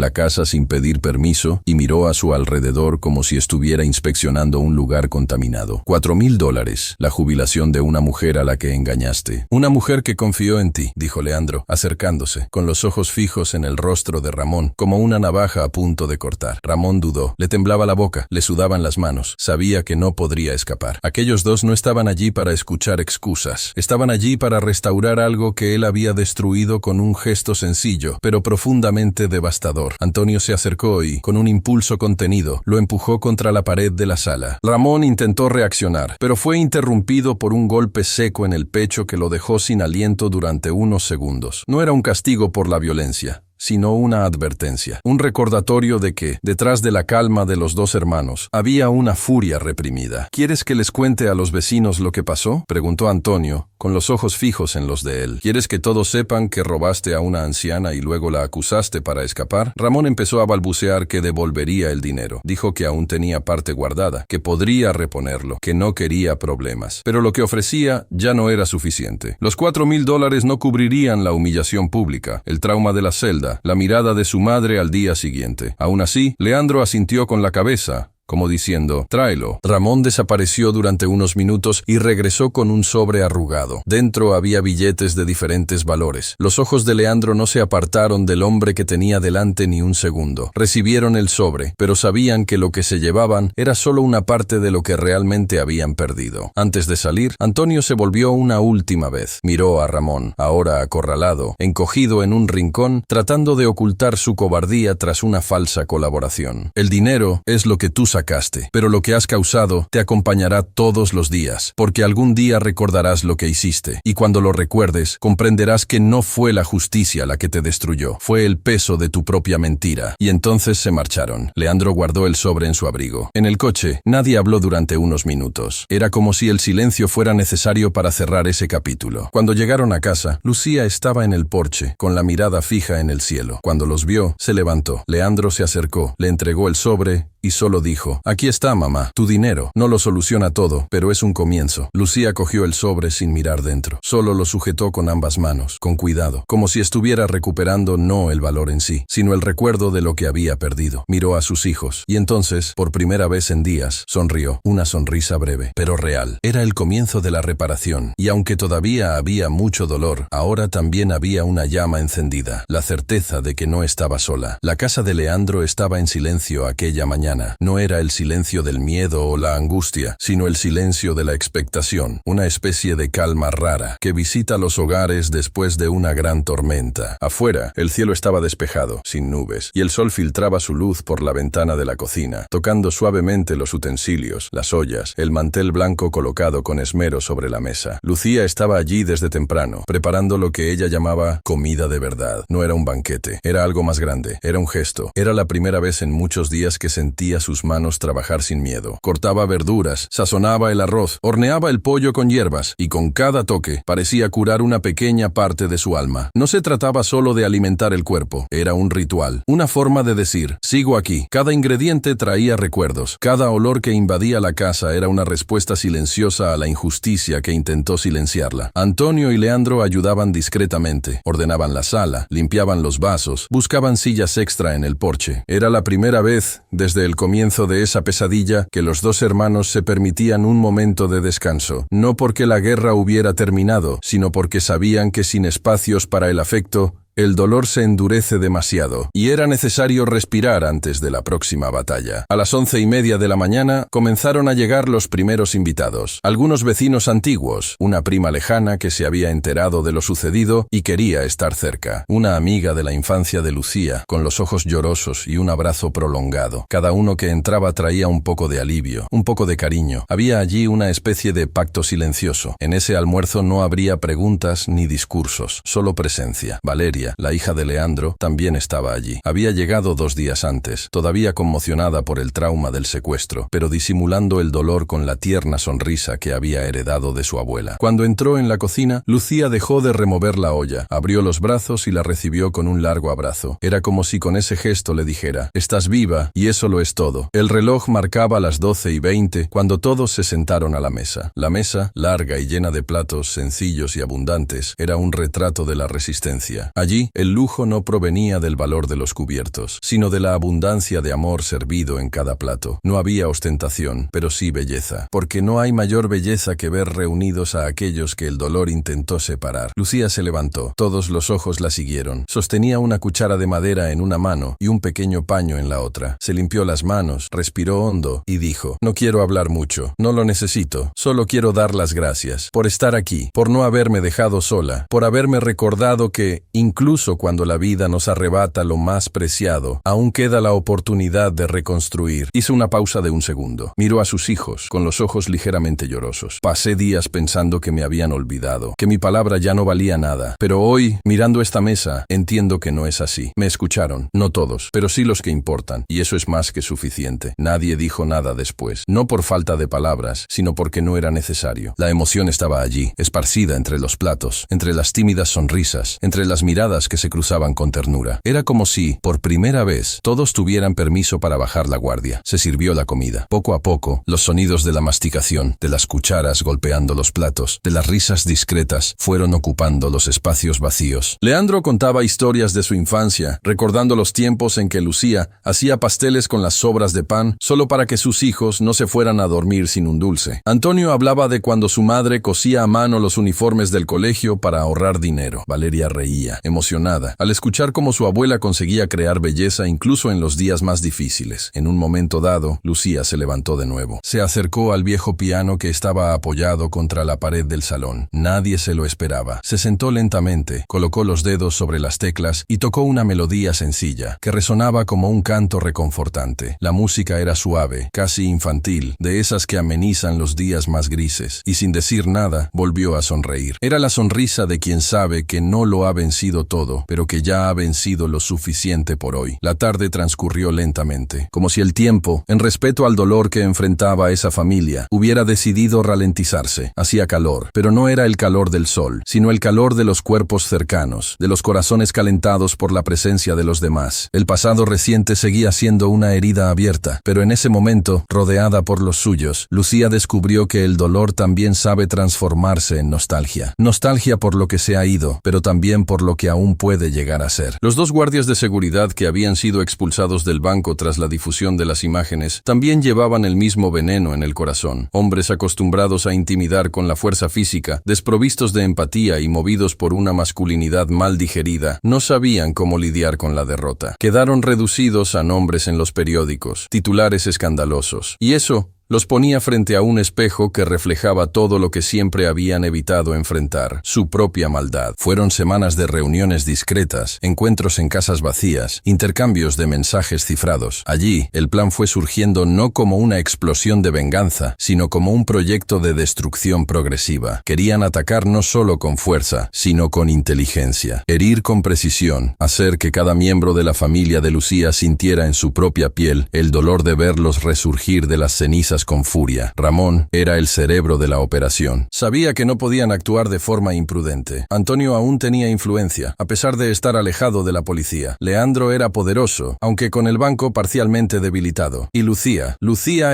la casa sin pedir permiso y miró a su alrededor como si estuviera inspeccionando un lugar contaminado. $4,000, la jubilación de una mujer a la que engañaste. Una mujer que confió en ti, dijo Leandro, acercándose, con los ojos fijos en el rostro de Ramón, como una navaja a punto de cortar. Ramón dudó. Le temblaba la boca, le sudaban las manos. Sabía que no podría escapar. Aquellos dos no estaban allí para escuchar excusas. Estaban allí para restaurar algo que él había destruido con un gesto sencillo, pero profundamente devastador. Antonio se acercó y, con un impulso contenido, lo empujó contra la pared de la sala. Ramón intentó reaccionar, pero fue interrumpido por un golpe seco en el pecho que lo dejó sin aliento durante unos segundos. No era un castigo por la violencia, sino una advertencia, un recordatorio de que, detrás de la calma de los dos hermanos, había una furia reprimida. «¿Quieres que les cuente a los vecinos lo que pasó?», preguntó Antonio, con los ojos fijos en los de él. «¿Quieres que todos sepan que robaste a una anciana y luego la acusaste para escapar?». Ramón empezó a balbucear que devolvería el dinero. Dijo que aún tenía parte guardada, que podría reponerlo, que no quería problemas. Pero lo que ofrecía ya no era suficiente. Los $4,000 no cubrirían la humillación pública, el trauma de la celda, la mirada de su madre al día siguiente. Aún así, Leandro asintió con la cabeza, como diciendo, «Tráelo». Ramón desapareció durante unos minutos y regresó con un sobre arrugado. Dentro había billetes de diferentes valores. Los ojos de Leandro no se apartaron del hombre que tenía delante ni un segundo. Recibieron el sobre, pero sabían que lo que se llevaban era solo una parte de lo que realmente habían perdido. Antes de salir, Antonio se volvió una última vez. Miró a Ramón, ahora acorralado, encogido en un rincón, tratando de ocultar su cobardía tras una falsa colaboración. «El dinero es lo que tú sacaste, pero lo que has causado te acompañará todos los días, porque algún día recordarás lo que hiciste, y cuando lo recuerdes, comprenderás que no fue la justicia la que te destruyó, fue el peso de tu propia mentira». Y entonces se marcharon. Leandro guardó el sobre en su abrigo. En el coche, nadie habló durante unos minutos. Era como si el silencio fuera necesario para cerrar ese capítulo. Cuando llegaron a casa, Lucía estaba en el porche, con la mirada fija en el cielo. Cuando los vio, se levantó. Leandro se acercó, le entregó el sobre y solo dijo, «Aquí está, mamá, tu dinero. No lo soluciona todo, pero es un comienzo». Lucía cogió el sobre sin mirar dentro. Solo lo sujetó con ambas manos, con cuidado, como si estuviera recuperando no el valor en sí, sino el recuerdo de lo que había perdido. Miró a sus hijos, y entonces, por primera vez en días, sonrió, una sonrisa breve, pero real. Era el comienzo de la reparación, y aunque todavía había mucho dolor, ahora también había una llama encendida, la certeza de que no estaba sola. La casa de Leandro estaba en silencio aquella mañana. No era el silencio del miedo o la angustia, sino el silencio de la expectación, una especie de calma rara que visita los hogares después de una gran tormenta. Afuera, el cielo estaba despejado, sin nubes, y el sol filtraba su luz por la ventana de la cocina, tocando suavemente los utensilios, las ollas, el mantel blanco colocado con esmero sobre la mesa. Lucía estaba allí desde temprano, preparando lo que ella llamaba comida de verdad. No era un banquete, era algo más grande, era un gesto. Era la primera vez en muchos días que sentía permitía sus manos trabajar sin miedo. Cortaba verduras, sazonaba el arroz, horneaba el pollo con hierbas, y con cada toque parecía curar una pequeña parte de su alma. No se trataba solo de alimentar el cuerpo, era un ritual, una forma de decir, sigo aquí. Cada ingrediente traía recuerdos, cada olor que invadía la casa era una respuesta silenciosa a la injusticia que intentó silenciarla. Antonio y Leandro ayudaban discretamente, ordenaban la sala, limpiaban los vasos, buscaban sillas extra en el porche. Era la primera vez, desde el comienzo de esa pesadilla, que los dos hermanos se permitían un momento de descanso, no porque la guerra hubiera terminado, sino porque sabían que sin espacios para el afecto, el dolor se endurece demasiado, y era necesario respirar antes de la próxima batalla. A las 11:30 de la mañana comenzaron a llegar los primeros invitados. Algunos vecinos antiguos, una prima lejana que se había enterado de lo sucedido y quería estar cerca, una amiga de la infancia de Lucía, con los ojos llorosos y un abrazo prolongado. Cada uno que entraba traía un poco de alivio, un poco de cariño. Había allí una especie de pacto silencioso. En ese almuerzo no habría preguntas ni discursos, solo presencia. Valeria, la hija de Leandro, también estaba allí. Había llegado 2 días antes, todavía conmocionada por el trauma del secuestro, pero disimulando el dolor con la tierna sonrisa que había heredado de su abuela. Cuando entró en la cocina, Lucía dejó de remover la olla, abrió los brazos y la recibió con un largo abrazo. Era como si con ese gesto le dijera, estás viva y eso lo es todo. El reloj marcaba las 12:20 cuando todos se sentaron a la mesa. La mesa, larga y llena de platos sencillos y abundantes, era un retrato de la resistencia. Allí, el lujo no provenía del valor de los cubiertos, sino de la abundancia de amor servido en cada plato. No había ostentación, pero sí belleza, porque no hay mayor belleza que ver reunidos a aquellos que el dolor intentó separar. Lucía se levantó, todos los ojos la siguieron. Sostenía una cuchara de madera en una mano y un pequeño paño en la otra. Se limpió las manos, respiró hondo y dijo, no quiero hablar mucho, no lo necesito, solo quiero dar las gracias por estar aquí, por no haberme dejado sola, por haberme recordado que, incluso cuando la vida nos arrebata lo más preciado, aún queda la oportunidad de reconstruir. Hizo una pausa de 1 segundo. Miró a sus hijos, con los ojos ligeramente llorosos. Pasé días pensando que me habían olvidado, que mi palabra ya no valía nada. Pero hoy, mirando esta mesa, entiendo que no es así. Me escucharon, no todos, pero sí los que importan, y eso es más que suficiente. Nadie dijo nada después, no por falta de palabras, sino porque no era necesario. La emoción estaba allí, esparcida entre los platos, entre las tímidas sonrisas, entre las miradas que se cruzaban con ternura. Era como si, por primera vez, todos tuvieran permiso para bajar la guardia. Se sirvió la comida. Poco a poco, los sonidos de la masticación, de las cucharas golpeando los platos, de las risas discretas, fueron ocupando los espacios vacíos. Leandro contaba historias de su infancia, recordando los tiempos en que Lucía hacía pasteles con las sobras de pan solo para que sus hijos no se fueran a dormir sin un dulce. Antonio hablaba de cuando su madre cosía a mano los uniformes del colegio para ahorrar dinero. Valeria reía, emocionada, al escuchar cómo su abuela conseguía crear belleza incluso en los días más difíciles. En un momento dado, Lucía se levantó de nuevo. Se acercó al viejo piano que estaba apoyado contra la pared del salón. Nadie se lo esperaba. Se sentó lentamente, colocó los dedos sobre las teclas y tocó una melodía sencilla, que resonaba como un canto reconfortante. La música era suave, casi infantil, de esas que amenizan los días más grises, y sin decir nada, volvió a sonreír. Era la sonrisa de quien sabe que no lo ha vencido todo, pero que ya ha vencido lo suficiente por hoy. La tarde transcurrió lentamente, como si el tiempo, en respeto al dolor que enfrentaba a esa familia, hubiera decidido ralentizarse. Hacía calor, pero no era el calor del sol, sino el calor de los cuerpos cercanos, de los corazones calentados por la presencia de los demás. El pasado reciente seguía siendo una herida abierta, pero en ese momento, rodeada por los suyos, Lucía descubrió que el dolor también sabe transformarse en nostalgia. Nostalgia por lo que se ha ido, pero también por lo que aún puede llegar a ser. Los 2 guardias de seguridad que habían sido expulsados del banco tras la difusión de las imágenes también llevaban el mismo veneno en el corazón. Hombres acostumbrados a intimidar con la fuerza física, desprovistos de empatía y movidos por una masculinidad mal digerida, no sabían cómo lidiar con la derrota. Quedaron reducidos a nombres en los periódicos, titulares escandalosos. Y eso Los ponía frente a un espejo que reflejaba todo lo que siempre habían evitado enfrentar, su propia maldad. Fueron semanas de reuniones discretas, encuentros en casas vacías, intercambios de mensajes cifrados. Allí, el plan fue surgiendo no como una explosión de venganza, sino como un proyecto de destrucción progresiva. Querían atacar no solo con fuerza, sino con inteligencia. Herir con precisión, hacer que cada miembro de la familia de Lucía sintiera en su propia piel el dolor de verlos resurgir de las cenizas con furia. Ramón era el cerebro de la operación. Sabía que no podían actuar de forma imprudente. Antonio aún tenía influencia, a pesar de estar alejado de la policía. Leandro era poderoso, aunque con el banco parcialmente debilitado. Y Lucía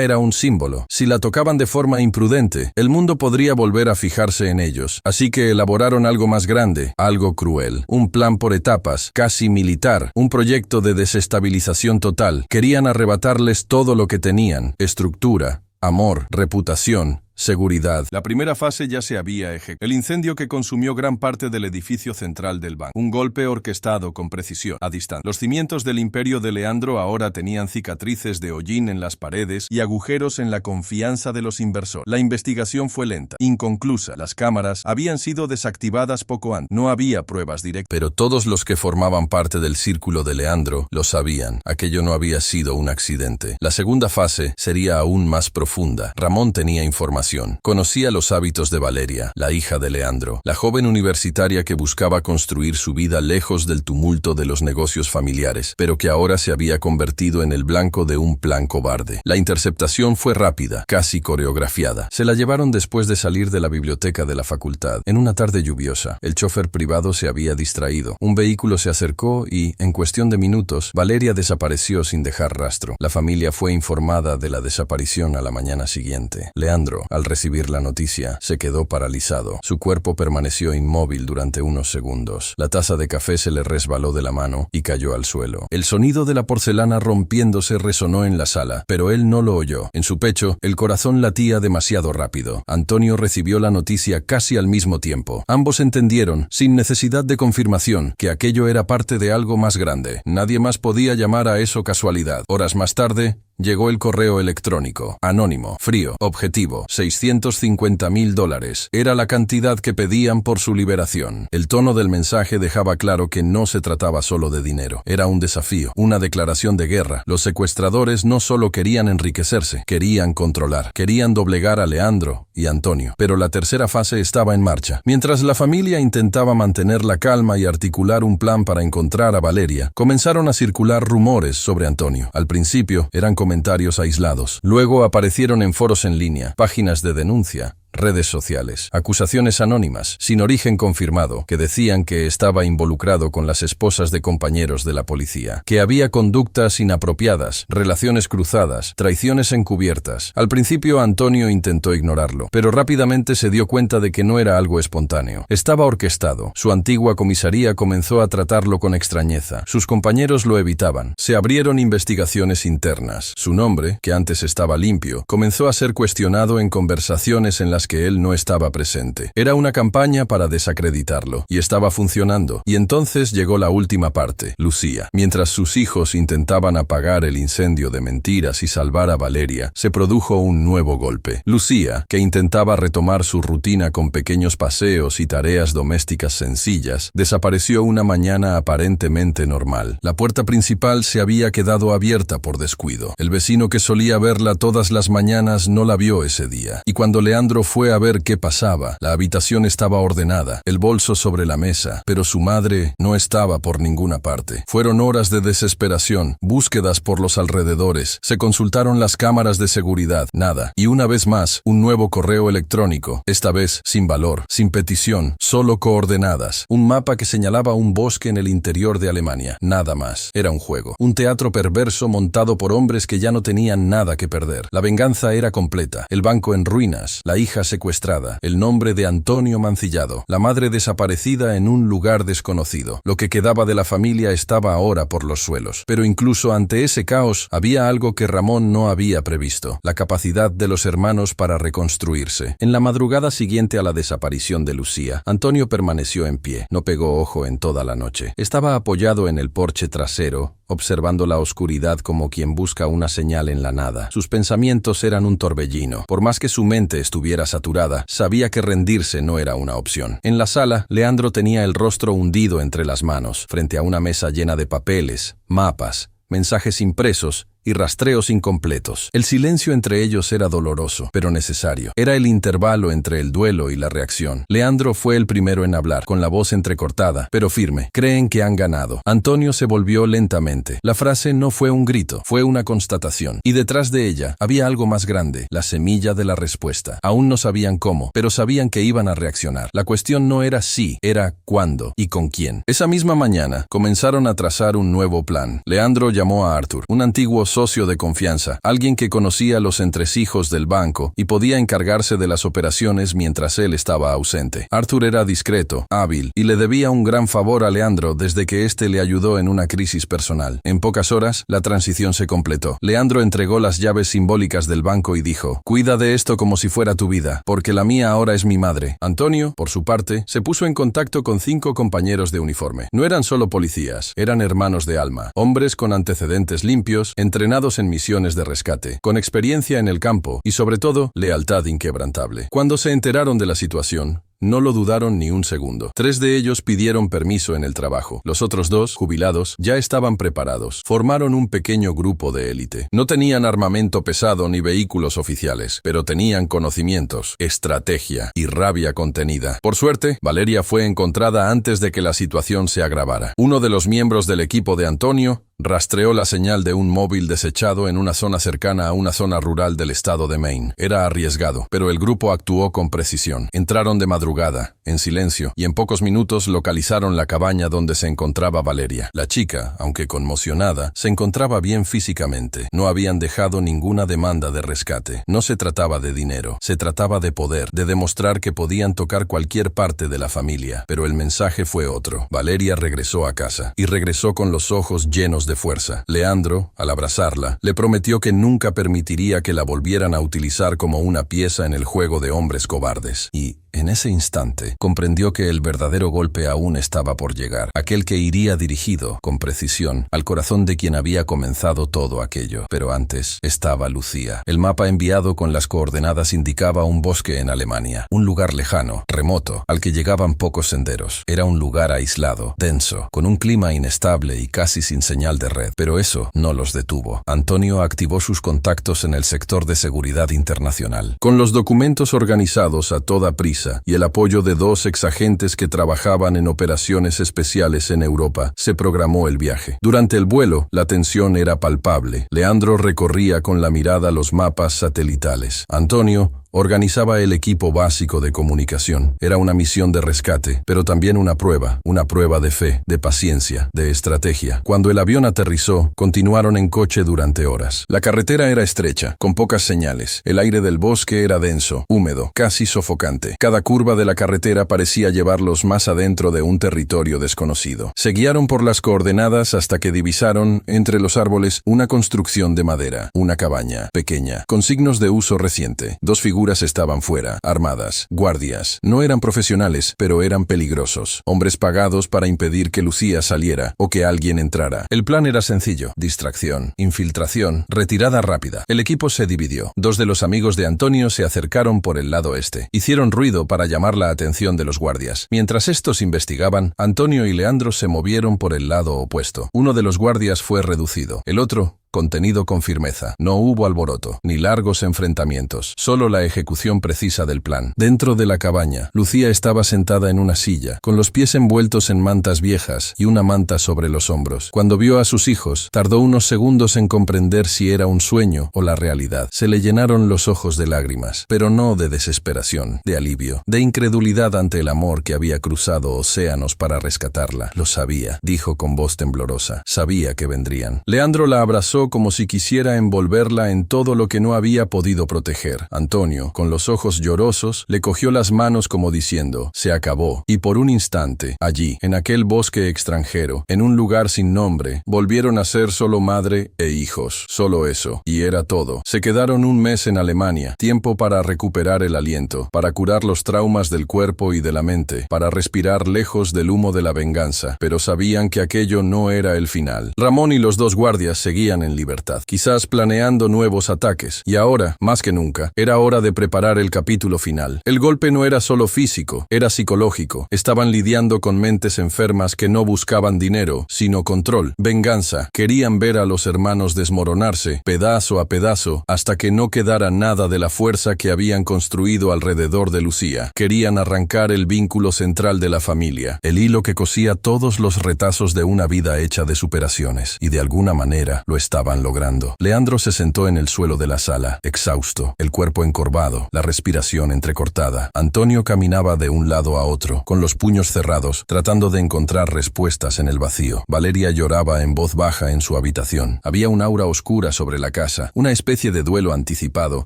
era un símbolo. Si la tocaban de forma imprudente, el mundo podría volver a fijarse en ellos. Así que elaboraron algo más grande, algo cruel. Un plan por etapas, casi militar, un proyecto de desestabilización total. Querían arrebatarles todo lo que tenían: estructura, amor, reputación, seguridad. La primera fase ya se había ejecutado. El incendio que consumió gran parte del edificio central del banco. Un golpe orquestado con precisión, a distancia. Los cimientos del imperio de Leandro ahora tenían cicatrices de hollín en las paredes y agujeros en la confianza de los inversores. La investigación fue lenta, inconclusa. Las cámaras habían sido desactivadas poco antes. No había pruebas directas. Pero todos los que formaban parte del círculo de Leandro lo sabían. Aquello no había sido un accidente. La segunda fase sería aún más profunda. Ramón tenía información. Conocía los hábitos de Valeria, la hija de Leandro, la joven universitaria que buscaba construir su vida lejos del tumulto de los negocios familiares, pero que ahora se había convertido en el blanco de un plan cobarde. La interceptación fue rápida, casi coreografiada. Se la llevaron después de salir de la biblioteca de la facultad. En una tarde lluviosa, el chofer privado se había distraído. Un vehículo se acercó y, en cuestión de minutos, Valeria desapareció sin dejar rastro. La familia fue informada de la desaparición a la mañana siguiente. Leandro, al recibir la noticia, se quedó paralizado. Su cuerpo permaneció inmóvil durante unos segundos. La taza de café se le resbaló de la mano y cayó al suelo. El sonido de la porcelana rompiéndose resonó en la sala, pero él no lo oyó. En su pecho, el corazón latía demasiado rápido. Antonio recibió la noticia casi al mismo tiempo. Ambos entendieron, sin necesidad de confirmación, que aquello era parte de algo más grande. Nadie más podía llamar a eso casualidad. Horas más tarde, llegó el correo electrónico. Anónimo, frío, objetivo, $650,000. Era la cantidad que pedían por su liberación. El tono del mensaje dejaba claro que no se trataba solo de dinero. Era un desafío, una declaración de guerra. Los secuestradores no solo querían enriquecerse, querían controlar, querían doblegar a Leandro y Antonio. Pero la tercera fase estaba en marcha. Mientras la familia intentaba mantener la calma y articular un plan para encontrar a Valeria, comenzaron a circular rumores sobre Antonio. Al principio, eran comentarios aislados. Luego aparecieron en foros en línea, páginas de denuncia, redes sociales, acusaciones anónimas, sin origen confirmado, que decían que estaba involucrado con las esposas de compañeros de la policía, que había conductas inapropiadas, relaciones cruzadas, traiciones encubiertas. Al principio Antonio intentó ignorarlo, pero rápidamente se dio cuenta de que no era algo espontáneo. Estaba orquestado. Su antigua comisaría comenzó a tratarlo con extrañeza. Sus compañeros lo evitaban. Se abrieron investigaciones internas. Su nombre, que antes estaba limpio, comenzó a ser cuestionado en conversaciones en las que él no estaba presente. Era una campaña para desacreditarlo, y estaba funcionando. Y entonces llegó la última parte, Lucía. Mientras sus hijos intentaban apagar el incendio de mentiras y salvar a Valeria, se produjo un nuevo golpe. Lucía, que intentaba retomar su rutina con pequeños paseos y tareas domésticas sencillas, desapareció una mañana aparentemente normal. La puerta principal se había quedado abierta por descuido. El vecino que solía verla todas las mañanas no la vio ese día. Y cuando Leandro fue a ver qué pasaba, la habitación estaba ordenada, el bolso sobre la mesa, pero su madre no estaba por ninguna parte. Fueron horas de desesperación, búsquedas por los alrededores, se consultaron las cámaras de seguridad, nada. Y una vez más, un nuevo correo electrónico, esta vez sin valor, sin petición, solo coordenadas. Un mapa que señalaba un bosque en el interior de Alemania, nada más. Era un juego, un teatro perverso montado por hombres que ya no tenían nada que perder. La venganza era completa, el banco en ruinas, la hija secuestrada, el nombre de Antonio mancillado, la madre desaparecida en un lugar desconocido. Lo que quedaba de la familia estaba ahora por los suelos. Pero incluso ante ese caos, había algo que Ramón no había previsto: la capacidad de los hermanos para reconstruirse. En la madrugada siguiente a la desaparición de Lucía, Antonio permaneció en pie. No pegó ojo en toda la noche. Estaba apoyado en el porche trasero, observando la oscuridad como quien busca una señal en la nada. Sus pensamientos eran un torbellino. Por más que su mente estuviera saturada, sabía que rendirse no era una opción. En la sala, Leandro tenía el rostro hundido entre las manos, frente a una mesa llena de papeles, mapas, mensajes impresos y rastreos incompletos. El silencio entre ellos era doloroso, pero necesario. Era el intervalo entre el duelo y la reacción. Leandro fue el primero en hablar, con la voz entrecortada, pero firme. Creen que han ganado. Antonio se volvió lentamente. La frase no fue un grito, fue una constatación. Y detrás de ella había algo más grande, la semilla de la respuesta. Aún no sabían cómo, pero sabían que iban a reaccionar. La cuestión no era si, era cuándo y con quién. Esa misma mañana comenzaron a trazar un nuevo plan. Leandro llamó a Arthur, un antiguo socio de confianza, alguien que conocía los entresijos del banco y podía encargarse de las operaciones mientras él estaba ausente. Arthur era discreto, hábil y le debía un gran favor a Leandro desde que éste le ayudó en una crisis personal. En pocas horas, la transición se completó. Leandro entregó las llaves simbólicas del banco y dijo: «Cuida de esto como si fuera tu vida, porque la mía ahora es mi madre». Antonio, por su parte, se puso en contacto con 5 compañeros de uniforme. No eran solo policías, eran hermanos de alma, hombres con antecedentes limpios, entrenados en misiones de rescate, con experiencia en el campo y, sobre todo, lealtad inquebrantable. Cuando se enteraron de la situación, no lo dudaron ni un segundo. 3 de ellos pidieron permiso en el trabajo. Los otros 2, jubilados, ya estaban preparados. Formaron un pequeño grupo de élite. No tenían armamento pesado ni vehículos oficiales, pero tenían conocimientos, estrategia y rabia contenida. Por suerte, Valeria fue encontrada antes de que la situación se agravara. Uno de los miembros del equipo de Antonio rastreó la señal de un móvil desechado en una zona cercana a una zona rural del estado de Maine. Era arriesgado, pero el grupo actuó con precisión. Entraron de madrugada, en silencio, y en pocos minutos localizaron la cabaña donde se encontraba Valeria. La chica, aunque conmocionada, se encontraba bien físicamente. No habían dejado ninguna demanda de rescate. No se trataba de dinero, se trataba de poder, de demostrar que podían tocar cualquier parte de la familia. Pero el mensaje fue otro. Valeria regresó a casa, y regresó con los ojos llenos de fuerza. Leandro, al abrazarla, le prometió que nunca permitiría que la volvieran a utilizar como una pieza en el juego de hombres cobardes. Y, en ese instante, comprendió que el verdadero golpe aún estaba por llegar, aquel que iría dirigido, con precisión, al corazón de quien había comenzado todo aquello. Pero antes estaba Lucía. El mapa enviado con las coordenadas indicaba un bosque en Alemania, un lugar lejano, remoto, al que llegaban pocos senderos. Era un lugar aislado, denso, con un clima inestable y casi sin señal de red. Pero eso no los detuvo. Antonio activó sus contactos en el sector de seguridad internacional. Con los documentos organizados a toda prisa y el apoyo de 2 exagentes que trabajaban en operaciones especiales en Europa, se programó el viaje. Durante el vuelo, la tensión era palpable. Leandro recorría con la mirada los mapas satelitales. Antonio organizaba el equipo básico de comunicación. Era una misión de rescate, pero también una prueba de fe, de paciencia, de estrategia. Cuando el avión aterrizó, continuaron en coche durante horas. La carretera era estrecha, con pocas señales. El aire del bosque era denso, húmedo, casi sofocante. Cada curva de la carretera parecía llevarlos más adentro de un territorio desconocido. Se guiaron por las coordenadas hasta que divisaron, entre los árboles, una construcción de madera, una cabaña, pequeña, con signos de uso reciente. 2 figuras estaban fuera, armadas, guardias. No eran profesionales, pero eran peligrosos. Hombres pagados para impedir que Lucía saliera o que alguien entrara. El plan era sencillo: distracción, infiltración, retirada rápida. El equipo se dividió. 2 de los amigos de Antonio se acercaron por el lado este. Hicieron ruido para llamar la atención de los guardias. Mientras estos investigaban, Antonio y Leandro se movieron por el lado opuesto. Uno de los guardias fue reducido. El otro contenido con firmeza. No hubo alboroto, ni largos enfrentamientos, solo la ejecución precisa del plan. Dentro de la cabaña, Lucía estaba sentada en una silla, con los pies envueltos en mantas viejas y una manta sobre los hombros. Cuando vio a sus hijos, tardó unos segundos en comprender si era un sueño o la realidad. Se le llenaron los ojos de lágrimas, pero no de desesperación, de alivio, de incredulidad ante el amor que había cruzado océanos para rescatarla. Lo sabía, dijo con voz temblorosa. Sabía que vendrían. Leandro la abrazó acercó como si quisiera envolverla en todo lo que no había podido proteger. Antonio, con los ojos llorosos, le cogió las manos como diciendo, se acabó. Y por un instante, allí, en aquel bosque extranjero, en un lugar sin nombre, volvieron a ser solo madre e hijos. Solo eso. Y era todo. Se quedaron un mes en Alemania, tiempo para recuperar el aliento, para curar los traumas del cuerpo y de la mente, para respirar lejos del humo de la venganza, pero sabían que aquello no era el final. Ramón y los dos guardias seguían en libertad, quizás planeando nuevos ataques, y ahora, más que nunca, era hora de preparar el capítulo final. El golpe no era solo físico, era psicológico. Estaban lidiando con mentes enfermas que no buscaban dinero, sino control, venganza. Querían ver a los hermanos desmoronarse, pedazo a pedazo, hasta que no quedara nada de la fuerza que habían construido alrededor de Lucía. Querían arrancar el vínculo central de la familia, el hilo que cosía todos los retazos de una vida hecha de superaciones, y de alguna manera lo estaban logrando. Leandro se sentó en el suelo de la sala, exhausto, el cuerpo encorvado, la respiración entrecortada. Antonio caminaba de un lado a otro, con los puños cerrados, tratando de encontrar respuestas en el vacío. Valeria lloraba en voz baja en su habitación. Había un aura oscura sobre la casa, una especie de duelo anticipado,